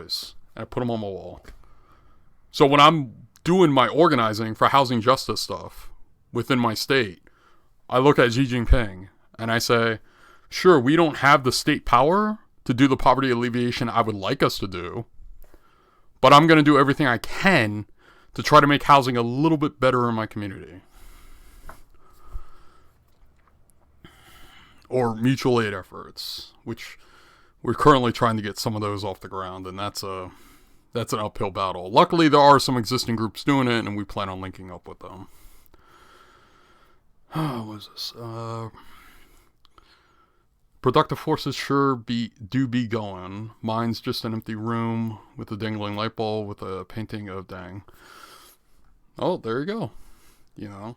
and I put them on my wall. So when I'm doing my organizing for housing justice stuff within my state, I look at Xi Jinping and I say, sure, we don't have the state power to do the poverty alleviation I would like us to do, but I'm going to do everything I can to try to make housing a little bit better in my community. Or mutual aid efforts, which we're currently trying to get some of those off the ground, and that's an uphill battle. Luckily, there are some existing groups doing it, and we plan on linking up with them. What is this? Productive forces sure do be going. Mine's just an empty room with a dangling light bulb with a painting of Dang. Oh, there you go. You know.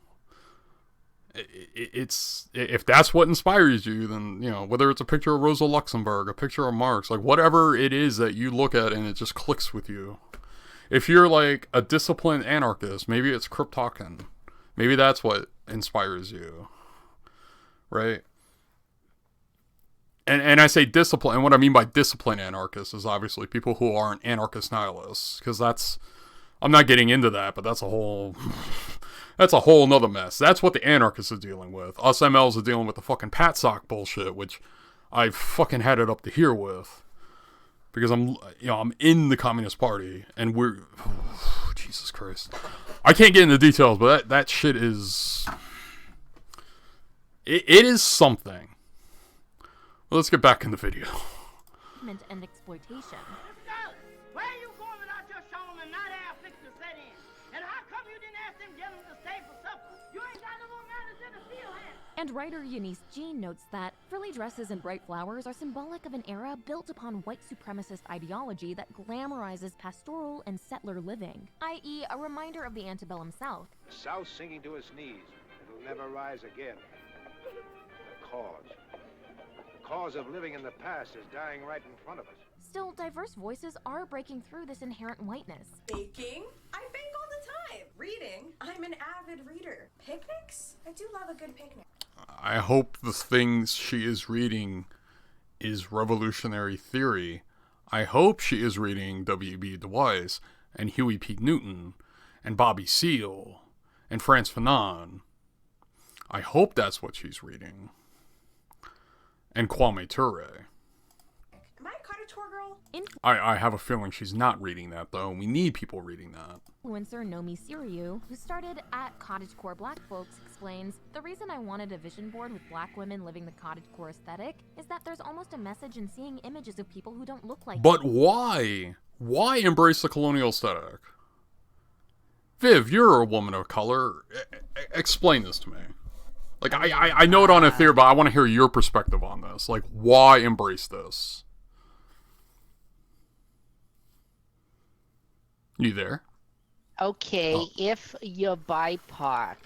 It's if that's what inspires you, then, you know, whether it's a picture of Rosa Luxemburg, a picture of Marx, like whatever it is that you look at and it just clicks with you. If you're like a disciplined anarchist, maybe it's Kryptokin. Maybe that's what inspires you, right? And I say discipline, and what I mean by disciplined anarchists is obviously people who aren't anarchist nihilists, because I'm not getting into that, but that's a whole nother mess. That's what the anarchists are dealing with. Us MLs are dealing with the fucking PATSOC bullshit, which I've fucking had it up to here with. Because I'm in the Communist Party, and Jesus Christ. I can't get into details, but that shit is, it is something. Well, let's get back in the video. And exploitation. Where are you going without your showing the night air fix to set in? And how come you didn't ask them gentlemen to stay for supper? You ain't got no more manners than a steel hand. And writer Eunice Jean notes that frilly dresses and bright flowers are symbolic of an era built upon white supremacist ideology that glamorizes pastoral and settler living, i.e. a reminder of the antebellum South. The South sinking to its knees. It'll never rise again. The cause of living in the past is dying right in front of us. Still, diverse voices are breaking through this inherent whiteness. Baking? I bake all the time. Reading? I'm an avid reader. Picnics? I do love a good picnic. I hope the things she is reading is revolutionary theory. I hope she is reading W.E.B. Du Bois and Huey P. Newton and Bobby Seale and Frantz Fanon. I hope that's what she's reading. And Kwame Ture. Am I a CottageCore girl? I have a feeling she's not reading that, though. We need people reading that. Influencer Nomi Siriu, who started at CottageCore Black Folks, explains, the reason I wanted a vision board with black women living the CottageCore aesthetic is that there's almost a message in seeing images of people who don't look like But why? Why embrace the colonial aesthetic? Viv, you're a woman of color. Explain this to me. Like, I know it on a theory, but I want to hear your perspective on this. Like, why embrace this? You there? Okay, if you're BIPOC,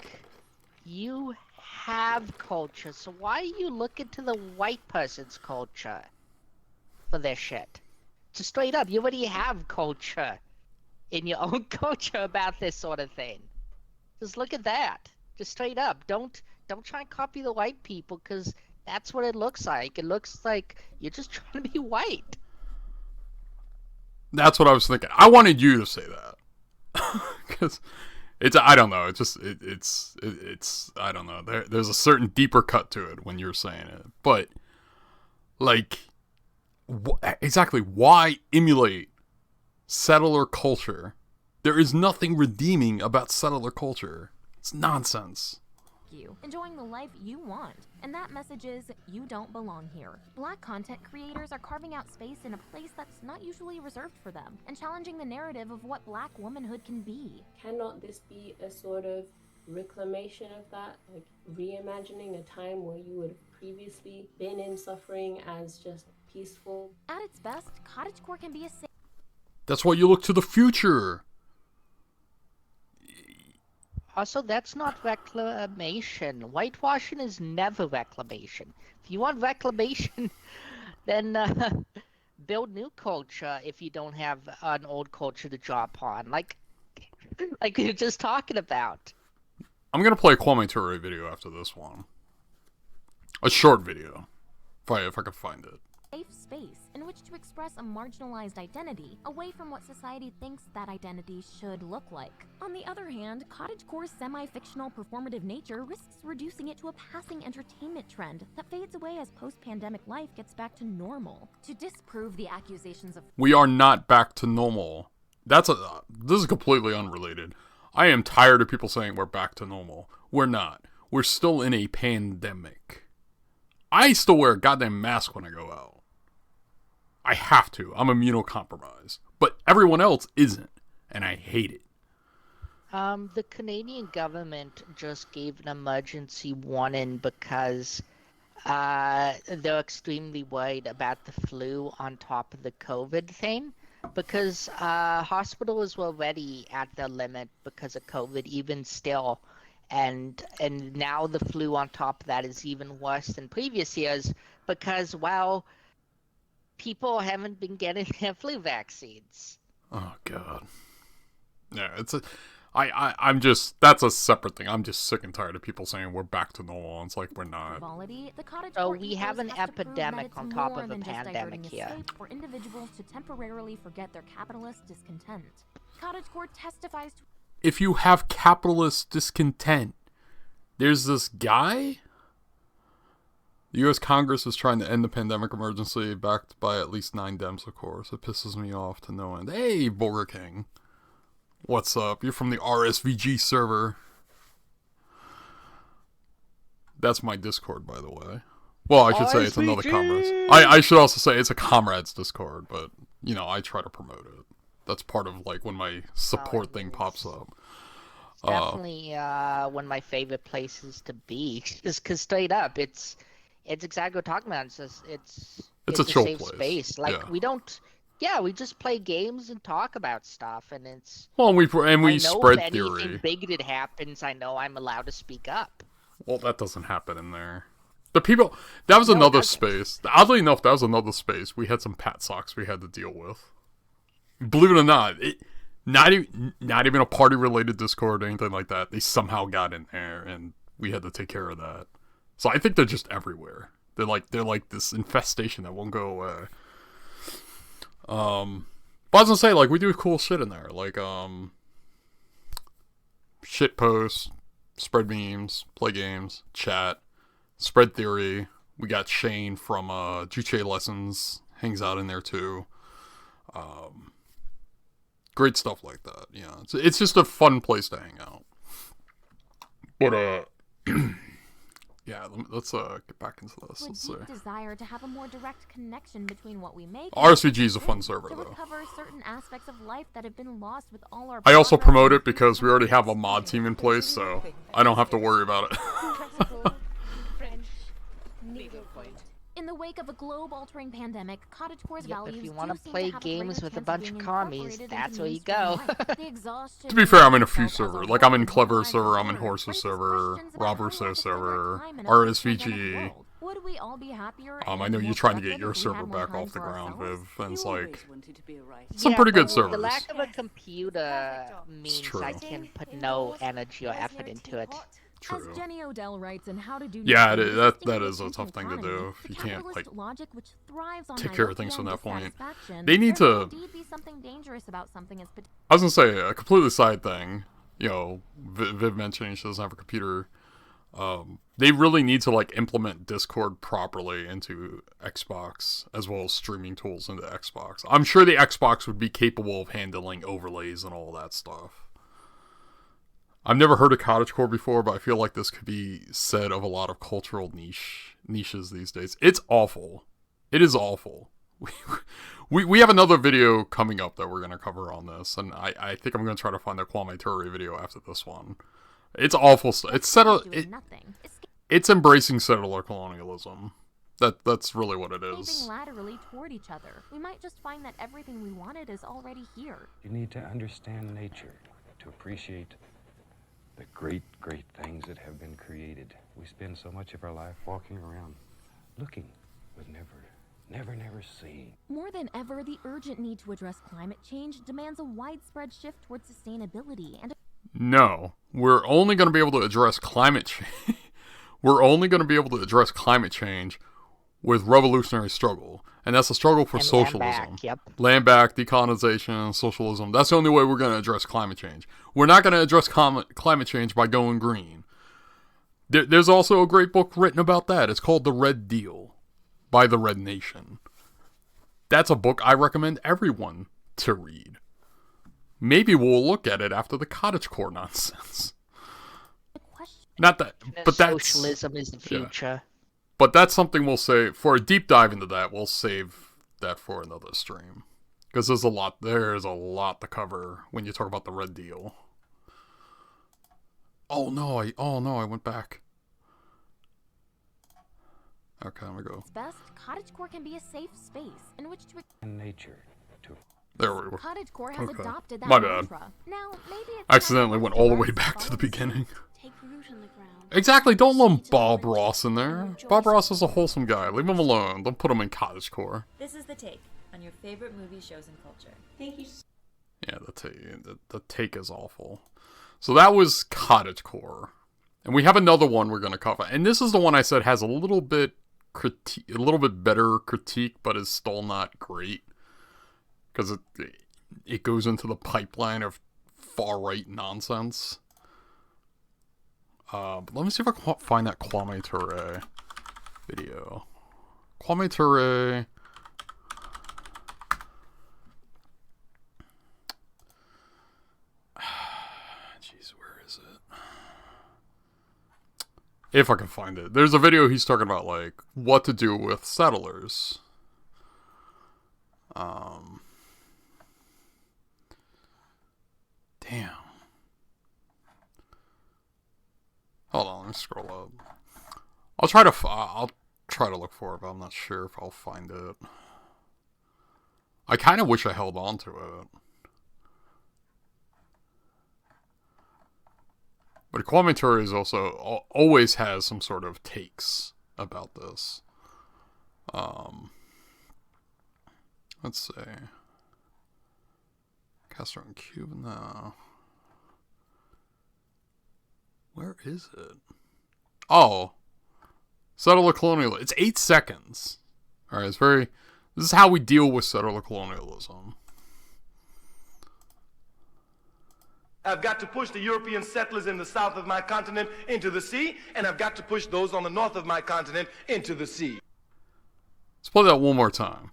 you have culture, so why are you looking to the white person's culture for their shit? Just straight up, you already have culture in your own culture about this sort of thing. Just look at that. Just straight up. Don't try and copy the white people, because that's what it looks like. It looks like you're just trying to be white. That's what I was thinking. I wanted you to say that. Because I don't know. It's I don't know. There's a certain deeper cut to it when you're saying it. But, like, exactly why emulate settler culture? There is nothing redeeming about settler culture. It's nonsense. You, enjoying the life you want. And that message is, you don't belong here. Black content creators are carving out space in a place that's not usually reserved for them, and challenging the narrative of what black womanhood can be. Cannot this be a sort of reclamation of that? Like reimagining a time where you would have previously been in suffering as just peaceful? At its best, CottageCore can be a That's why you look to the future. Also, that's not reclamation. Whitewashing is never reclamation. If you want reclamation, then build new culture if you don't have an old culture to draw upon. Like we were just talking about. I'm gonna play a Kwame Ture video after this one. A short video. If I can find it. Safe space in which to express a marginalized identity away from what society thinks that identity should look like. On the other hand, cottagecore's semi-fictional performative nature risks reducing it to a passing entertainment trend that fades away as post-pandemic life gets back to normal. To disprove the accusations of We are not back to normal. This is completely unrelated. I am tired of people saying we're back to normal. We're not. We're still in a pandemic. I still wear a goddamn mask when I go out. I have to. I'm immunocompromised. But everyone else isn't. And I hate it. The Canadian government just gave an emergency warning because they're extremely worried about the flu on top of the COVID thing. Because hospitals were already at their limit because of COVID, even still. And now the flu on top of that is even worse than previous years because, well, people haven't been getting their flu vaccines. Oh, God. Yeah, I'm just, that's a separate thing. I'm just sick and tired of people saying we're back to normal. It's like we're not. So we have an epidemic on top of a pandemic here. For individuals to temporarily forget their capitalist discontent. CottageCore testifies to... If you have capitalist discontent, there's this guy. The U.S. Congress is trying to end the pandemic emergency, backed by at least 9 Dems, of course. It pisses me off to no end. Hey, Burger King. What's up? You're from the RSVG server. That's my Discord, by the way. Well, I should say it's another comrades. I should also say it's a comrades Discord, but, you know, I try to promote it. That's part of, like, when my support thing pops up. Definitely one of my favorite places to be. Just because straight up, it's exactly what we're talking about. It's a chill safe place. Space. Like, yeah. we don't... Yeah, we just play games and talk about stuff, and it's... Well, we spread if theory. anything bigoted happens, I know I'm allowed to speak up. Well, that doesn't happen in there. The people... That was another space. Oddly enough, that was another space. We had some pat socks we had to deal with. Believe it or not, not even a party-related Discord or anything like that. They somehow got in there, and we had to take care of that. So I think they're just everywhere. They're like this infestation that won't go away. But I was gonna say, like, we do cool shit in there, like, shit posts, spread memes, play games, chat, spread theory. We got Shane from, Juche Lessons, hangs out in there too. Great stuff like that, yeah. It's just a fun place to hang out. But, yeah, let's get back into this. Let's see. Desire to have a more direct connection between what we make. RSVG is a fun server, to though. recover certain aspects of life that have been lost with all our... I also promote it because we already have a mod team in place, so I don't have to worry about it. In the wake of a globe-altering pandemic, CottageCore's values if you want do to seem play have a games greater with a chance bunch being of commies, incorporated that's into where you go. mainstream life. The exhaustion To be fair, I'm in a few felt as servers. a Like, I'm in whole Clever wide server, I'm in world Horses raises server, questions about Rob how Rousseau to spend our server, time in a post-pandemic RSVG. world. Would we all be happier I and know more you're trying to get productive your if we server had more back time off the for ground, ourselves? Viv, and it's like Some pretty good but servers. The lack of a computer means I can put no energy or effort into it. True. As Jenny Odell writes in How to Do Yeah, Nothing, that is a tough thing to do if you can't, like, logic which thrives on take care of things myopia from that and point. dissatisfaction, They need there may to... indeed be something dangerous about something as I was gonna say, a completely side thing, you know, Viv mentioning she doesn't have a computer. They really need to, like, implement Discord properly into Xbox, as well as streaming tools into Xbox. I'm sure the Xbox would be capable of handling overlays and all that stuff. I've never heard of CottageCore before, but I feel like this could be said of a lot of cultural niches these days. It's awful. It is awful. We have another video coming up that we're going to cover on this, and I think I'm going to try to find the Kwame Ture video after this one. It's awful stuff. It's embracing settler colonialism. That's really what it is. moving laterally toward each other. We might just find that everything we wanted is already here. You need to understand nature to appreciate the great, great things that have been created. We spend so much of our life walking around, looking with never seeing. More than ever, the urgent need to address climate change demands a widespread shift towards sustainability and No, we're only going to be able to address climate change. We're only going to be able to address climate change with revolutionary struggle. And that's a struggle for socialism. Land back, yep. Land back, decolonization, socialism. That's the only way we're going to address climate change. We're not going to address climate change by going green. There's also a great book written about that. It's called The Red Deal by the Red Nation. That's a book I recommend everyone to read. Maybe we'll look at it after the CottageCore nonsense. Not that, but that's... Socialism is the future. Yeah. But that's something we'll save, for a deep dive into that, we'll save that for another stream. Because there's a lot to cover when you talk about the Red Deal. Oh no, I went back. Okay, let me go. best, CottageCore can be a safe space in which to... In nature, too. There we go. CottageCore has adopted that My bad. mantra. Now, maybe it's Accidentally went all the way back to the beginning. Exactly, don't lump Bob Ross in there. Bob Ross is a wholesome guy. Leave him alone. Don't put him in CottageCore. This is The Take on your favorite movies, shows, and culture. Thank you. Yeah, the take is awful. So that was CottageCore. And we have another one we're going to cover. And this is the one I said has a little bit better critique, but is still not great. Because it goes into the pipeline of far-right nonsense. But let me see if I can find that Kwame Ture video. Kwame Ture... Jeez, where is it? If I can find it. There's a video he's talking about, like, what to do with settlers. Damn. Hold on, let me scroll up. I'll try to look for it, but I'm not sure if I'll find it. I kind of wish I held on to it. But Kwame Ture is also always has some sort of takes about this. Let's see. Castro and Cuba, no. Where is it? Oh. Settler colonialism. It's 8 seconds. Alright, this is how we deal with settler colonialism. I've got to push the European settlers in the south of my continent into the sea, and I've got to push those on the north of my continent into the sea. Let's play that one more time.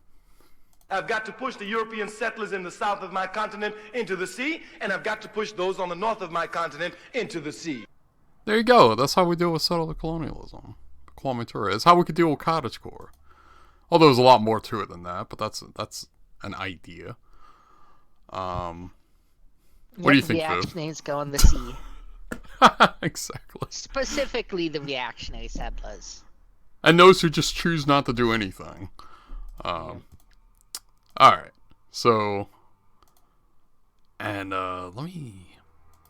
I've got to push the European settlers in the south of my continent into the sea, and I've got to push those on the north of my continent into the sea. There you go. That's how we deal with settler colonialism. Kwame Ture. It's how we could deal with CottageCore. Although there's a lot more to it than that, but that's an idea. What do you think, Viv? Reactionaries go in the sea. Exactly. Specifically the reactionary settlers. And those who just choose not to do anything. Alright. So. And let me.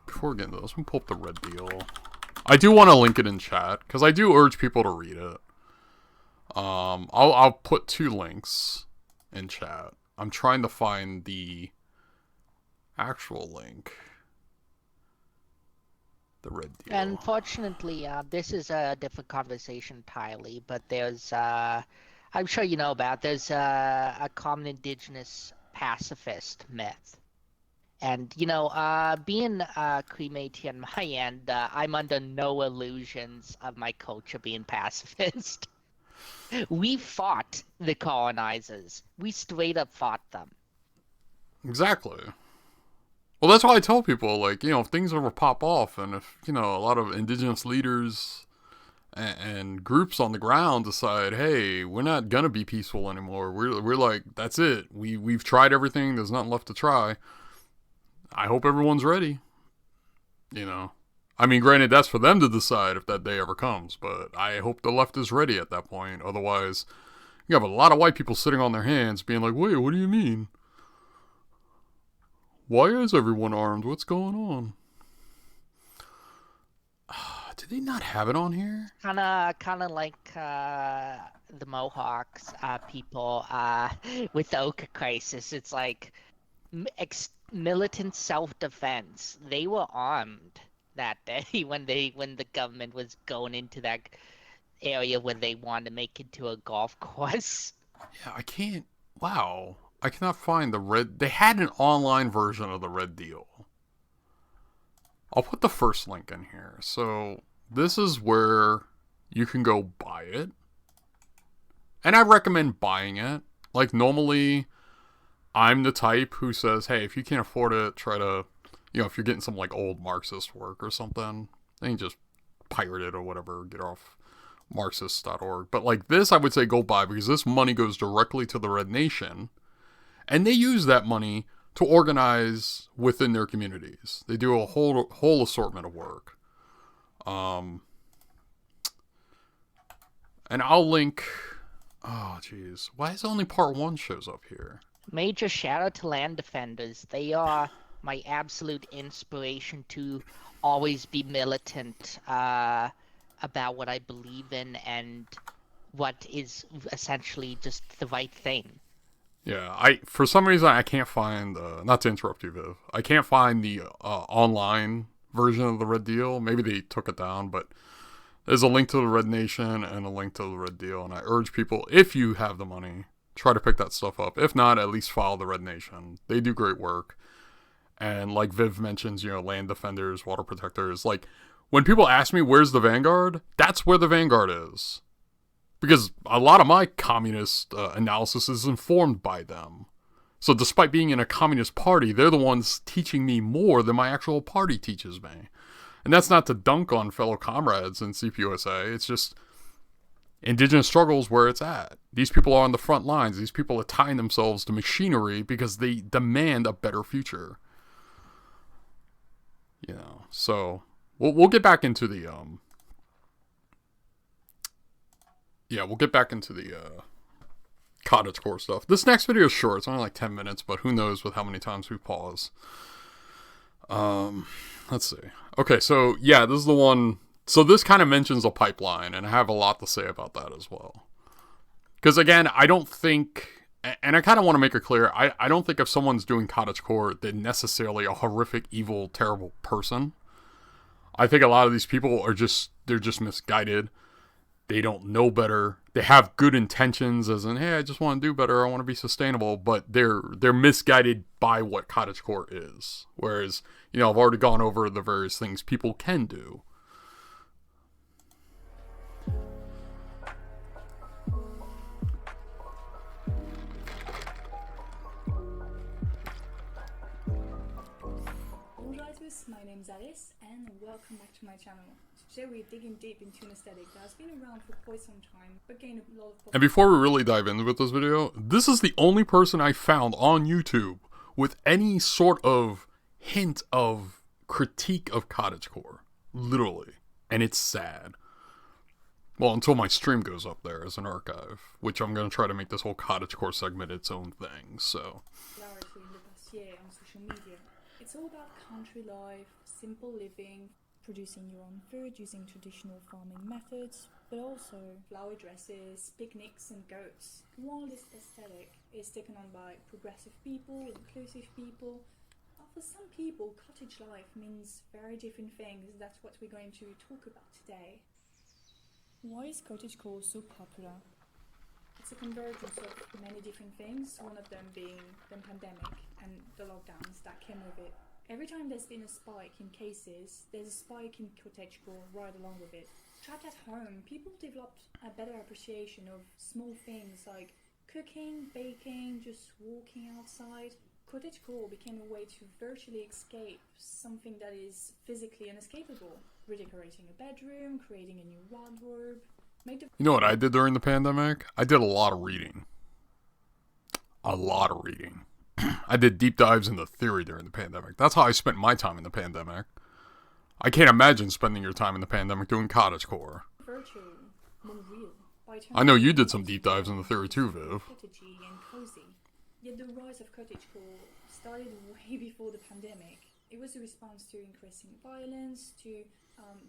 Before we get into this, let me pull up the Red Deal. I do want to link it in chat, because I do urge people to read it. I'll put 2 links in chat. I'm trying to find the actual link. The Red Deal. Unfortunately, this is a different conversation entirely, but there's, I'm sure you know about, there's a common indigenous pacifist myth. And, you know, being cremated on my end, I'm under no illusions of my culture being pacifist. We fought the colonizers. We straight up fought them. Exactly. Well, that's why I tell people, like, you know, if things ever pop off, and if, you know, a lot of indigenous leaders and groups on the ground decide, hey, we're not gonna be peaceful anymore. We're like, that's it. We've tried everything. There's nothing left to try. I hope everyone's ready. You know. I mean, granted, that's for them to decide if that day ever comes, but I hope the left is ready at that point. Otherwise, you have a lot of white people sitting on their hands being like, wait, what do you mean? Why is everyone armed? What's going on? Did they not have it on here? Kind of like the Mohawks people with the Ochre Crisis. It's like militant self-defense. They were armed that day when the government was going into that area where they wanted to make it to a golf course. Yeah, I can't. Wow, I cannot find the red. They had an online version of the Red Deal. I'll put the first link in here. So this is where you can go buy it. And I recommend buying it. Like, normally, I'm the type who says, hey, if you can't afford it, try to, if you're getting some, like, old Marxist work or something, then you just pirate it or whatever, get off Marxist.org. But, like, this, I would say go buy, because this money goes directly to the Red Nation. And they use that money to organize within their communities. They do a whole assortment of work. And I'll link... Oh, jeez. Why is only part 1 shows up here? Major shout out to Land Defenders. They are my absolute inspiration to always be militant about what I believe in and what is essentially just the right thing. Yeah, for some reason I can't find, not to interrupt you, Viv, I can't find the online version of the Red Deal. Maybe they took it down, but there's a link to the Red Nation and a link to the Red Deal, and I urge people, if you have the money, try to pick that stuff up. If not, at least follow the Red Nation. They do great work. And like Viv mentions, land defenders, water protectors. Like, when people ask me, where's the Vanguard? That's where the Vanguard is. Because a lot of my communist analysis is informed by them. So despite being in a communist party, they're the ones teaching me more than my actual party teaches me. And that's not to dunk on fellow comrades in CPUSA. It's just indigenous struggles where it's at. These people are on the front lines. These people are tying themselves to machinery because they demand a better future. So we'll get back into the we'll get back into the CottageCore stuff. This next video is short. It's only like 10 minutes, but who knows with how many times we pause. Let's see. Okay, so yeah, this is the one. So this kind of mentions a pipeline, and I have a lot to say about that as well. Because again, I don't think, and I kind of want to make it clear, I don't think if someone's doing CottageCore, they're necessarily a horrific, evil, terrible person. I think a lot of these people are they're just misguided. They don't know better. They have good intentions, as in, hey, I just want to do better. I want to be sustainable. But they're misguided by what CottageCore is. Whereas, I've already gone over the various things people can do. My name's Alice, and welcome back to my channel. Today we're digging deep into an aesthetic that has been around for quite some time, but gained a lot of popularity. And before we really dive into with this video, this is the only person I found on YouTube with any sort of hint of critique of CottageCore. Literally. And it's sad. Well, until my stream goes up there as an archive, which I'm going to try to make this whole CottageCore segment its own thing, so. Popularity in the past year on social media. It's all about country life, simple living, producing your own food using traditional farming methods, but also flower dresses, picnics and goats. While this aesthetic is taken on by progressive people, inclusive people, for some people cottage life means very different things. That's what we're going to talk about today. Why is cottagecore so popular? It's a convergence of many different things, one of them being the pandemic and the lockdowns that came with it. Every time there's been a spike in cases, there's a spike in cottagecore right along with it. Trapped at home, people developed a better appreciation of small things like cooking, baking, just walking outside. Cottagecore became a way to virtually escape something that is physically inescapable. Redecorating a bedroom, creating a new wardrobe. You know what I did during the pandemic? I did a lot of reading. A lot of reading. I did deep dives into theory during the pandemic. That's how I spent my time in the pandemic. I can't imagine spending your time in the pandemic doing CottageCore. I know you did some deep dives into theory too, Viv. And cozy. Yet the rise of cottagecore started way before the pandemic. It was a response to increasing violence, to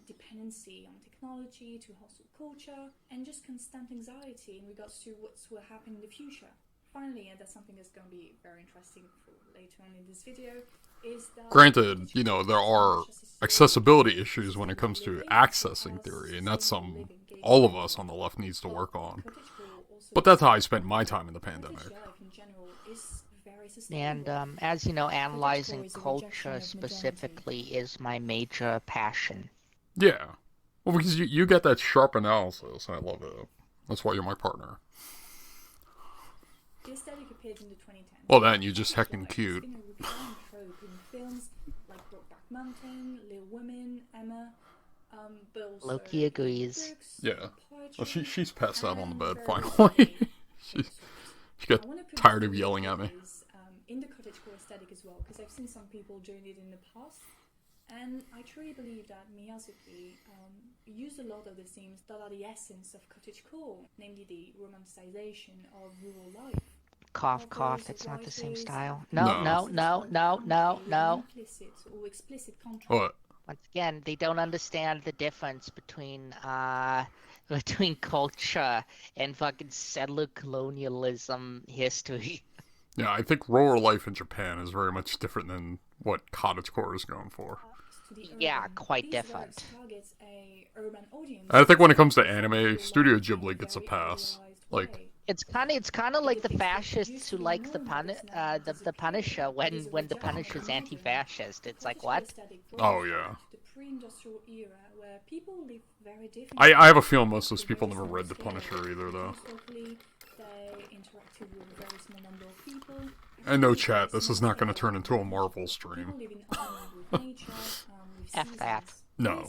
dependency on technology, to hostile culture, and just constant anxiety in regards to what's will happen in the future. Finally, and that's something that's going to be very interesting for later on in this video, is that... Granted, you know, there are accessibility issues when it comes to accessing theory, and that's something all of us on the left needs to work on. But that's how I spent my time in the pandemic. And as you know, analyzing culture specifically is my major passion. Yeah. Well, because you get that sharp analysis, and I love it. That's why you're my partner. The aesthetic appeared in the 2010s. Well, then you're just heckin' cute. It's been a recurring trope in films like Brokeback Mountain, Little Women, Emma, but also Loki agrees. books, Yeah. Well, she's passed out on the bed, very finally. she got tired of yelling at me. In the cottagecore aesthetic as well, because I've seen some people doing it in the past, and I truly believe that Miyazaki used a lot of the themes that are the essence of cottagecore, namely the romanticization of rural life. Cough, cough, it's not the same style. No. No. Implicit or explicit contrast. What? Once again, they don't understand the difference between culture and fucking settler colonialism history. Yeah, I think rural life in Japan is very much different than what cottagecore is going for. Yeah, quite different. I think when it comes to anime, Studio Ghibli gets a pass. Like, it's kind of like the fascists who like the Punisher when the Punisher's anti-fascist. It's like, what? Oh yeah. The pre-industrial era where people live very differently. I have a feeling most of those people never read The Punisher either, though. They interacted with a very small number of people. And no chat, this is not going to turn into a Marvel stream. F that. No.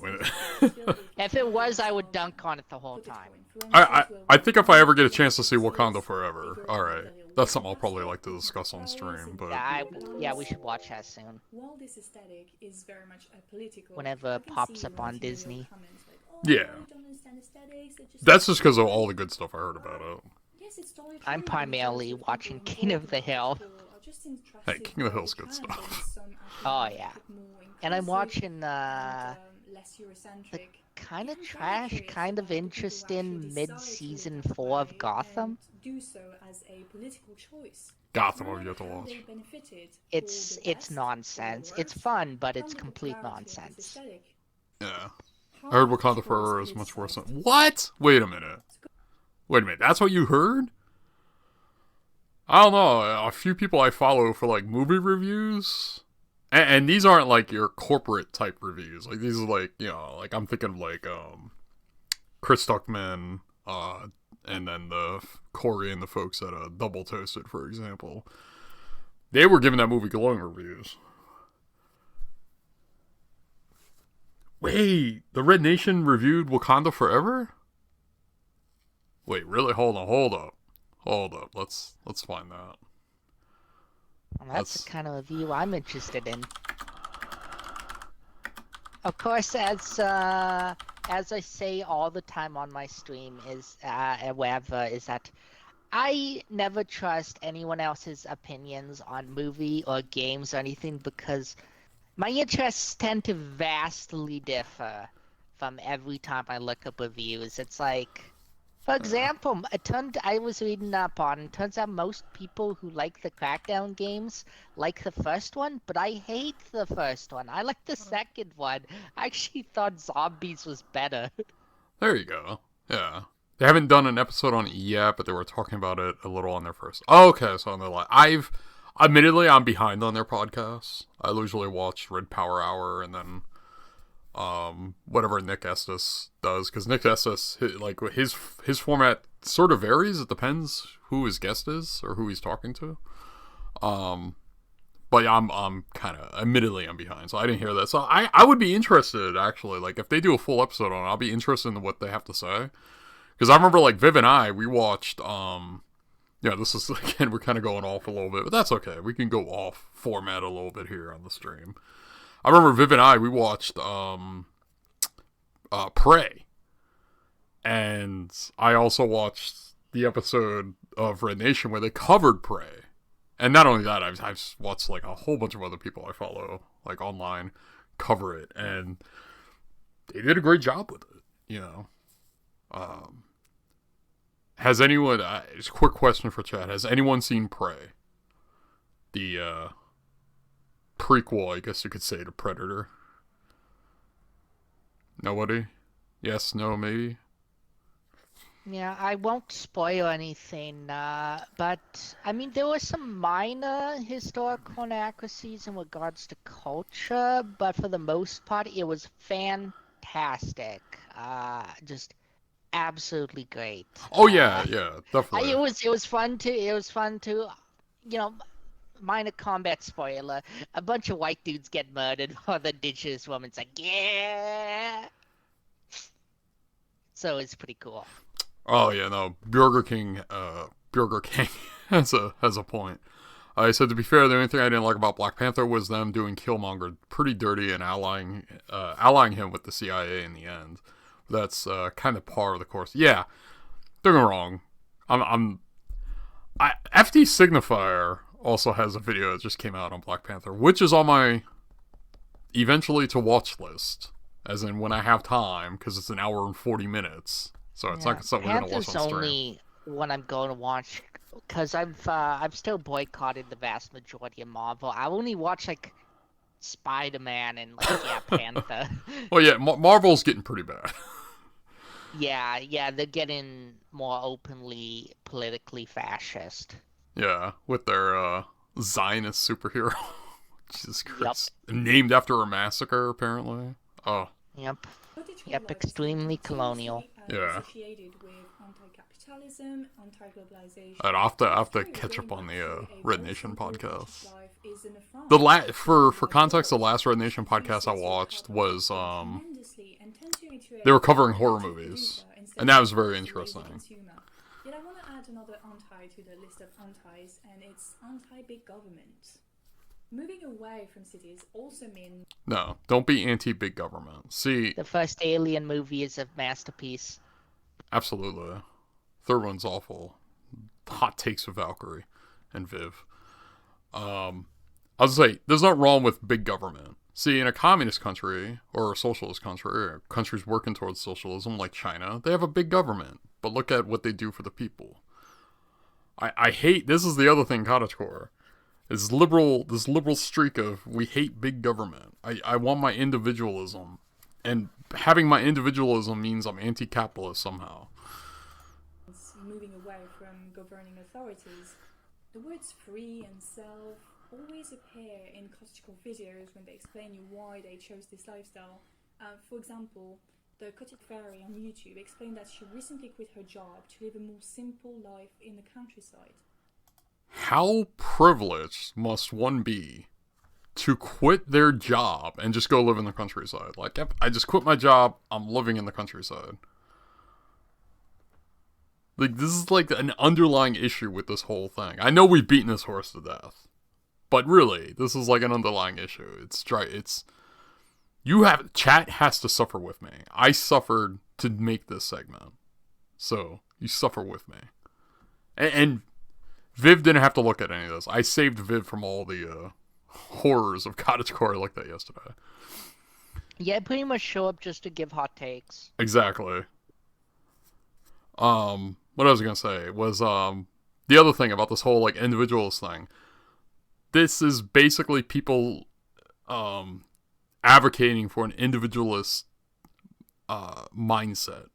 If it was, I would dunk on it the whole time. I think if I ever get a chance to see Wakanda Forever, alright. That's something I'll probably like to discuss on stream, but... Yeah, we should watch that soon. While this aesthetic is very much a political... Whenever it pops up on Disney. Yeah. That's just because of all the good stuff I heard about it. I'm primarily watching King of the Hill. Hey, King of the Hill's good stuff. Oh, yeah. And I'm watching, the kind of trash, kind of interesting mid-season 4 of Gotham. Gotham I've yet to watch. It's nonsense. It's fun, but it's complete nonsense. Yeah. I heard Wakanda Forever is much worse than... What? Wait a minute. That's what you heard? I don't know. A few people I follow for, like, movie reviews... And these aren't, like, your corporate type reviews. Like, these are, like, you know, like, I'm thinking of, like, Chris Stuckman, and then the Corey and the folks at Double Toasted, for example. They were giving that movie glowing reviews. Wait, the Red Nation reviewed Wakanda Forever? Wait, really? Hold up. Let's find that. Well, that's the kind of review I'm interested in. Of course, as I say all the time on my stream is wherever, is that I never trust anyone else's opinions on movie or games or anything, because my interests tend to vastly differ from every time I look up reviews. It's like, for example, I was reading up on, it turns out most people who like the Crackdown games like the first one, but I hate the first one. I like the second one. I actually thought Zombies was better. There you go. Yeah. They haven't done an episode on it yet, but they were talking about it a little on their first. Oh, okay, so on their admittedly, I'm behind on their podcasts. I usually watch Red Power Hour and then whatever Nick Estes does, because Nick Estes, like, his format sort of varies. It depends who his guest is or who he's talking to. But yeah, I'm kind of, admittedly, I'm behind, so I didn't hear that. So I would be interested, actually, like, if they do a full episode on it, I'll be interested in what they have to say. Because I remember, like, Viv and I, we watched, yeah, this is, again, we're kind of going off a little bit, but that's okay. We can go off format a little bit here on the stream. I remember Viv and I, we watched Prey. And I also watched the episode of Red Nation where they covered Prey. And not only that, I've watched, like, a whole bunch of other people I follow, like, online, cover it. And they did a great job with it, you know. Has anyone, just a quick question for chat, has anyone seen Prey? The prequel, I guess you could say, to Predator. Nobody? Yes, no, maybe? Yeah, I won't spoil anything, but I mean, there were some minor historical inaccuracies in regards to culture, but for the most part, it was fantastic. Just absolutely great. Oh yeah, definitely. It was fun to, you know, minor combat spoiler. A bunch of white dudes get murdered while the indigenous woman's like, yeah. So it's pretty cool. Oh yeah, no, Burger King has a point. I said, to be fair, the only thing I didn't like about Black Panther was them doing Killmonger pretty dirty and allying him with the CIA in the end. That's kind of par of the course. Yeah, don't get me wrong. FD Signifier also has a video that just came out on Black Panther, which is on my eventually to watch list, as in when I have time, because it's an hour and 40 minutes. So it's not something we're going to watch on stream. Panther's only one I'm going to watch, because I've still boycotted the vast majority of Marvel. I only watch, like, Spider-Man and, like, yeah, Panther. Well, yeah, Marvel's getting pretty bad. Yeah, they're getting more openly politically fascist. Yeah, with their Zionist superhero. Jesus Christ. Yep. Named after a massacre, apparently. Oh. Yep, extremely colonial. Yeah. Associated with anti-capitalism, anti-globalization. I'd have to catch up on the Red Nation podcast. For context, the last Red Nation podcast I watched was they were covering horror movies, and that was very interesting. Yet I want to add another anti to the list of antis, and it's anti-big government. Moving away from cities also means... No, don't be anti-big government. See... The first Alien movie is a masterpiece. Absolutely. Third one's awful. Hot takes of Valkyrie and Viv. I was gonna say, there's nothing wrong with big government. See, in a communist country, or a socialist country, or countries working towards socialism, like China, they have a big government. But look at what they do for the people. I hate... This is the other thing, CottageCore. This liberal streak of, we hate big government. I want my individualism. And having my individualism means I'm anti-capitalist somehow. Moving away from governing authorities. The words free and self always appear in CottageCore videos when they explain you why they chose this lifestyle. For example, the Cottage Fairy on YouTube explained that she recently quit her job to live a more simple life in the countryside. How privileged must one be to quit their job and just go live in the countryside? Like, yep, I just quit my job, I'm living in the countryside. Like, this is like an underlying issue with this whole thing. I know we've beaten this horse to death, but really, this is like an underlying issue. Chat has to suffer with me. I suffered to make this segment. So, you suffer with me. And Viv didn't have to look at any of this. I saved Viv from all the horrors of CottageCore like that yesterday. Yeah, I pretty much show up just to give hot takes. Exactly. What I was gonna say was the other thing about this whole like individualist thing. This is basically people advocating for an individualist mindset,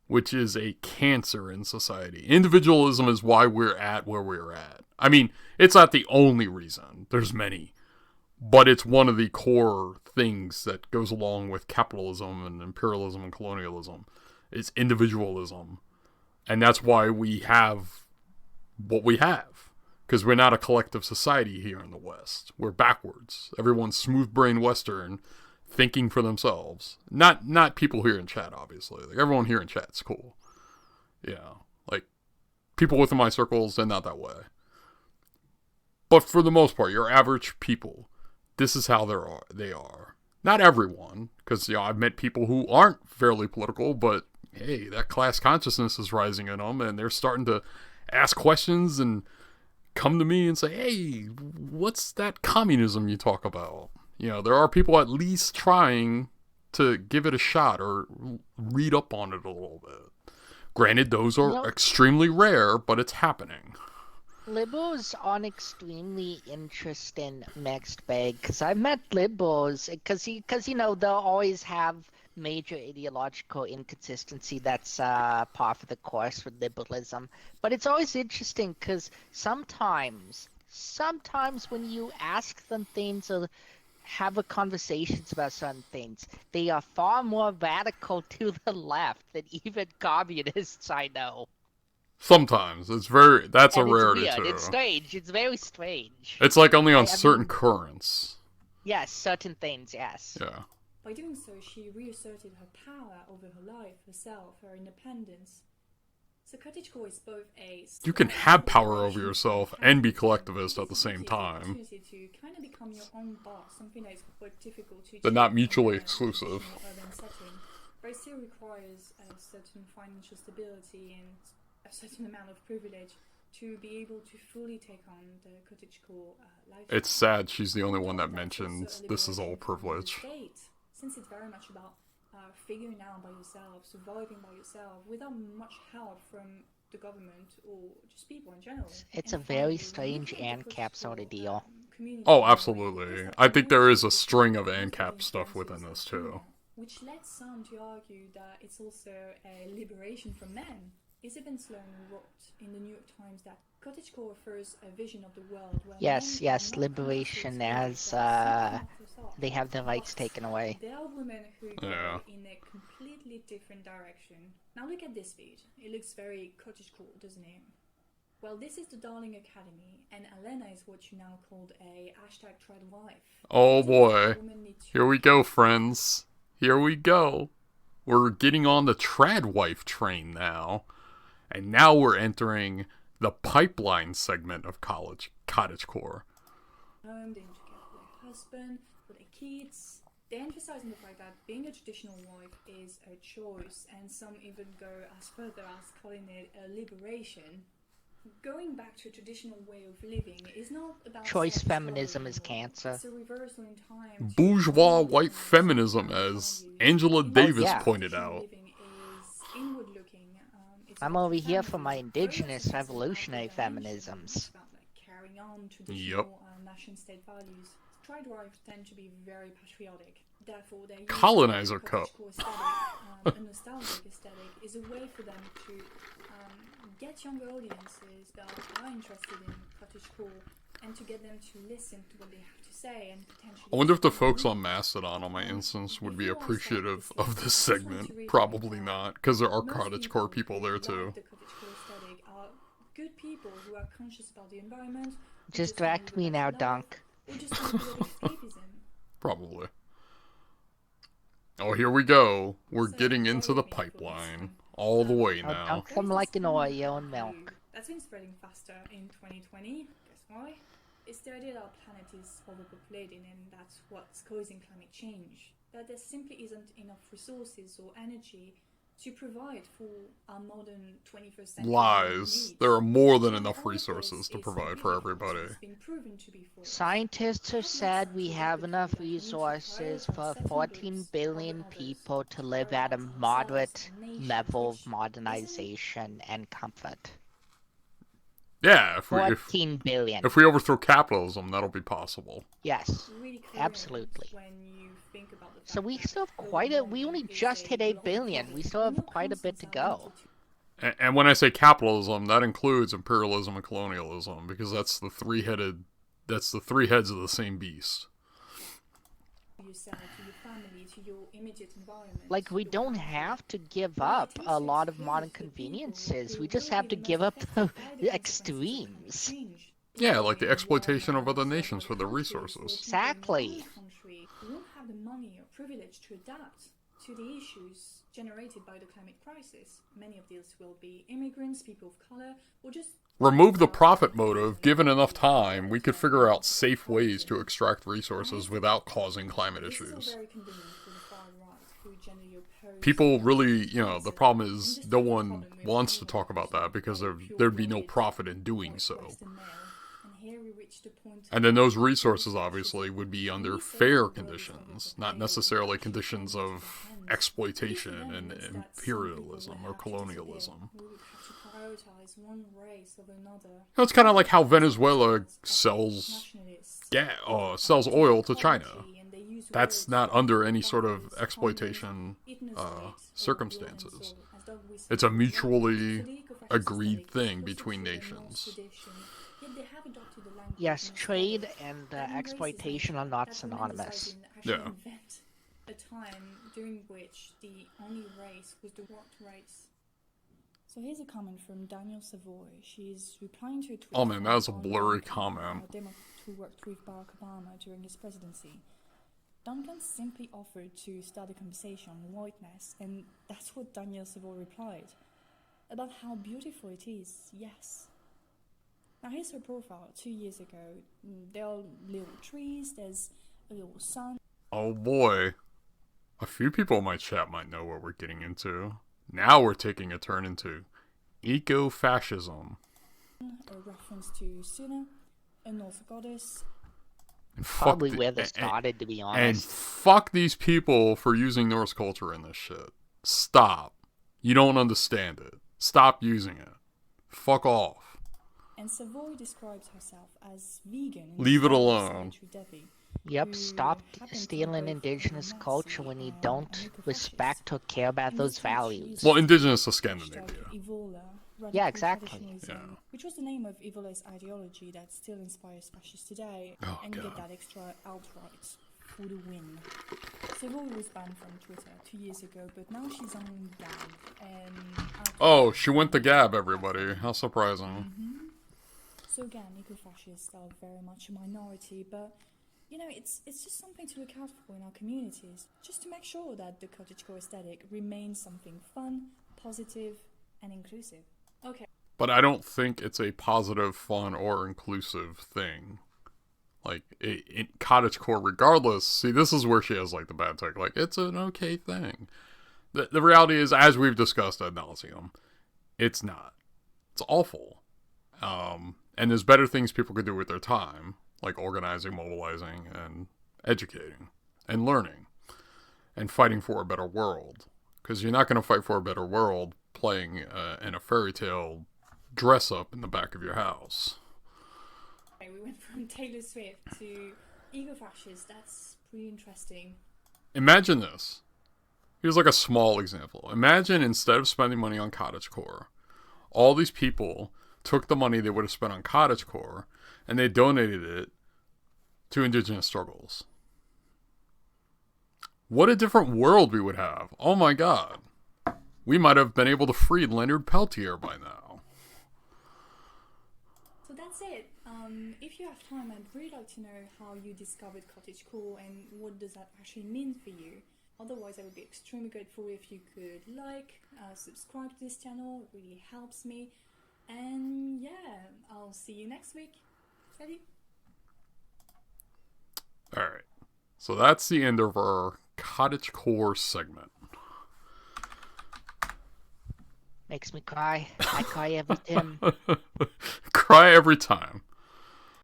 which is a cancer in society. Individualism is why we're at where we're at. I mean, it's not the only reason. There's many. But it's one of the core things that goes along with capitalism and imperialism and colonialism. It's individualism. And that's why we have what we have. Because we're not a collective society here in the West. We're backwards. Everyone's smooth-brained Western, thinking for themselves. Not people here in chat, obviously. Like, everyone here in chat's cool. Yeah. Like, people within my circles, they're not that way. But for the most part, your average people, this is how they are. Not everyone, because, I've met people who aren't fairly political, but, hey, that class consciousness is rising in them, and they're starting to ask questions and come to me and say, hey, what's that communism you talk about? There are people at least trying to give it a shot or read up on it a little bit. Granted, those are extremely rare, but it's happening. Liberals are an extremely interesting mixed bag, because I've met liberals, because they'll always have major ideological inconsistency that's par for the course with liberalism. But it's always interesting, because sometimes when you ask them things or have a conversations about certain things, they are far more radical to the left than even communists I know. Sometimes. That's a rarity weird. too. It's strange. It's very strange. It's like only on certain currents. Yes, certain things, yes. Yeah. By doing so, she reasserted her power over her life, herself, her independence. So CottageCore is both a... You can have power over yourself and be collectivist at the same time. To kind of become your own boss, something that is quite difficult to They're not mutually exclusive. Urban setting, but it still requires a certain financial stability and a certain amount of privilege to be able to fully take on the CottageCore life. It's sad she's the only one that mentioned this is all privilege. Since it's very much about figuring out by yourself, surviving by yourself, without much help from the government or just people in general. It's a very strange ANCAP sort of deal. Oh, absolutely. I think there is a string of ANCAP stuff within this too. Which led some to argue that it's also a liberation from men. Isabel Sloan wrote in the New York Times that CottageCore offers a vision of the world where yes, liberation as they have their rights taken away. There are women who go in a completely different direction. Now look at this page. It looks very CottageCore, doesn't it? Well, this is the Darling Academy, and Elena is what you now called a #TradWife. Oh boy. Here we go, friends. Here we go. We're getting on the TradWife train now. And now we're entering the pipeline segment of CottageCore. They need to care for their husband, for their kids. They're emphasizing the fact that being a traditional wife is a choice, and some even go as further as calling it a liberation. Going back to a traditional way of living is not about choice feminism is cancer. It's a reversal in time. Bourgeois white feminism, as Angela Davis pointed out. I'm over here for my indigenous revolutionary feminisms. Carrying on traditional nation-state values. TradWives tend to be very patriotic. Therefore, their colonizer cup. A nostalgic aesthetic is a way for them to get younger audiences that are interested in CottageCore and to get them to listen to what they have to say and potentially... I wonder if the folks on Mastodon on my instance would be appreciative of this segment. Probably not, because there are CottageCore people there too. The CottageCore aesthetic are good people who are conscious about the environment. Just direct me now, Dunk. Or just escapism. Probably. Oh, here we go. We're getting into the pipeline. All the way now. Dunk them like an oil and milk. That's been spreading faster in 2020. Guess why? It's the idea that our planet is overpopulating and that's what's causing climate change. That there simply isn't enough resources or energy to provide for our modern 21st century lies. needs. There are more than enough resources to provide for everybody. It's been proven to be false. Scientists have said we have enough resources for 14 billion people to live at a moderate level of modernization and comfort. Yeah, if 14 billion. If we overthrow capitalism, that'll be possible. Yes, absolutely. So we still have we only just hit 8 billion. We still have quite a bit to go. And when I say capitalism, that includes imperialism and colonialism, because that's the three heads of the same beast. Yourself, to your family, to your immediate environment. Like, we don't have to give up a lot of modern conveniences. We just have to give up the extremes. Yeah, like the exploitation of other nations for their resources. Exactly. We won't have the money or privilege to adapt to the issues generated by the climate crisis. Many of these will be immigrants, people of color, or just... Remove the profit motive. Given enough time, we could figure out safe ways to extract resources without causing climate issues. People really, the problem is no one wants to talk about that because there'd be no profit in doing so. here we reach the point. And then those resources obviously would be under fair conditions, not necessarily conditions of exploitation and imperialism or colonialism. We would have to prioritize one race over another. It's kind of like how Venezuela sells sells oil to China. That's not under any sort of exploitation circumstances. It's a mutually agreed thing between nations. Yes, trade and exploitation are not synonymous. Yeah. A time during which the only race was the worked race. So here's a comment from Daniel Savoy. She's replying to a tweet. Oh man, that was a blurry comment. A Democrat who worked with Barack Obama during his presidency. Duncan simply offered to start a conversation on whiteness, and that's what Daniel Savoy replied. About how beautiful it is, yes. Now here's her profile 2 years ago. There are little trees, there's a little sun. Oh boy. A few people in my chat might know what we're getting into. Now we're taking a turn into eco-fascism. A reference to Suna, a Norse goddess. And Probably where this started, to be honest. And fuck these people for using Norse culture in this shit. Stop. You don't understand it. Stop using it. Fuck off. And Savoy describes herself as vegan. Leave it alone. Yep, stop stealing indigenous culture when you don't respect or care about those values. Well, indigenous to Scandinavia. Yeah, exactly. Yeah. Which was the name of Evola's ideology that still inspires fascists today, and you get that extra outright for the win. Savoy was banned from Twitter 2 years ago, but now she's on Gab. And oh, she went to Gab, everybody. How surprising. So again, eco-fascists are very much a minority, but you know, it's just something to look out for in our communities, just to make sure that the cottagecore aesthetic remains something fun, positive, and inclusive. Okay. But I don't think it's a positive, fun, or inclusive thing. Like, in cottagecore, regardless, see, this is where she has, like, the bad take. Like, it's an okay thing. The reality is, as we've discussed ad nauseum, it's not. It's awful. And there's better things people could do with their time, like organizing, mobilizing, and educating, and learning, and fighting for a better world. Because you're not going to fight for a better world playing in a fairy tale dress-up in the back of your house. We went from Taylor Swift to eco-fascists. That's pretty interesting. Imagine this. Here's like a small example. Imagine instead of spending money on cottagecore, all these people took the money they would have spent on cottagecore and they donated it to indigenous struggles. What a different world we would have. Oh my god. We might have been able to free Leonard Peltier by now. So that's it. If you have time, I'd really like to know how you discovered cottagecore and what does that actually mean for you. Otherwise, I would be extremely grateful if you could like, subscribe to this channel. It really helps me. And yeah, I'll see you next week. Salut! Alright. So that's the end of our cottagecore segment. Makes me cry. I cry every time. Cry every time.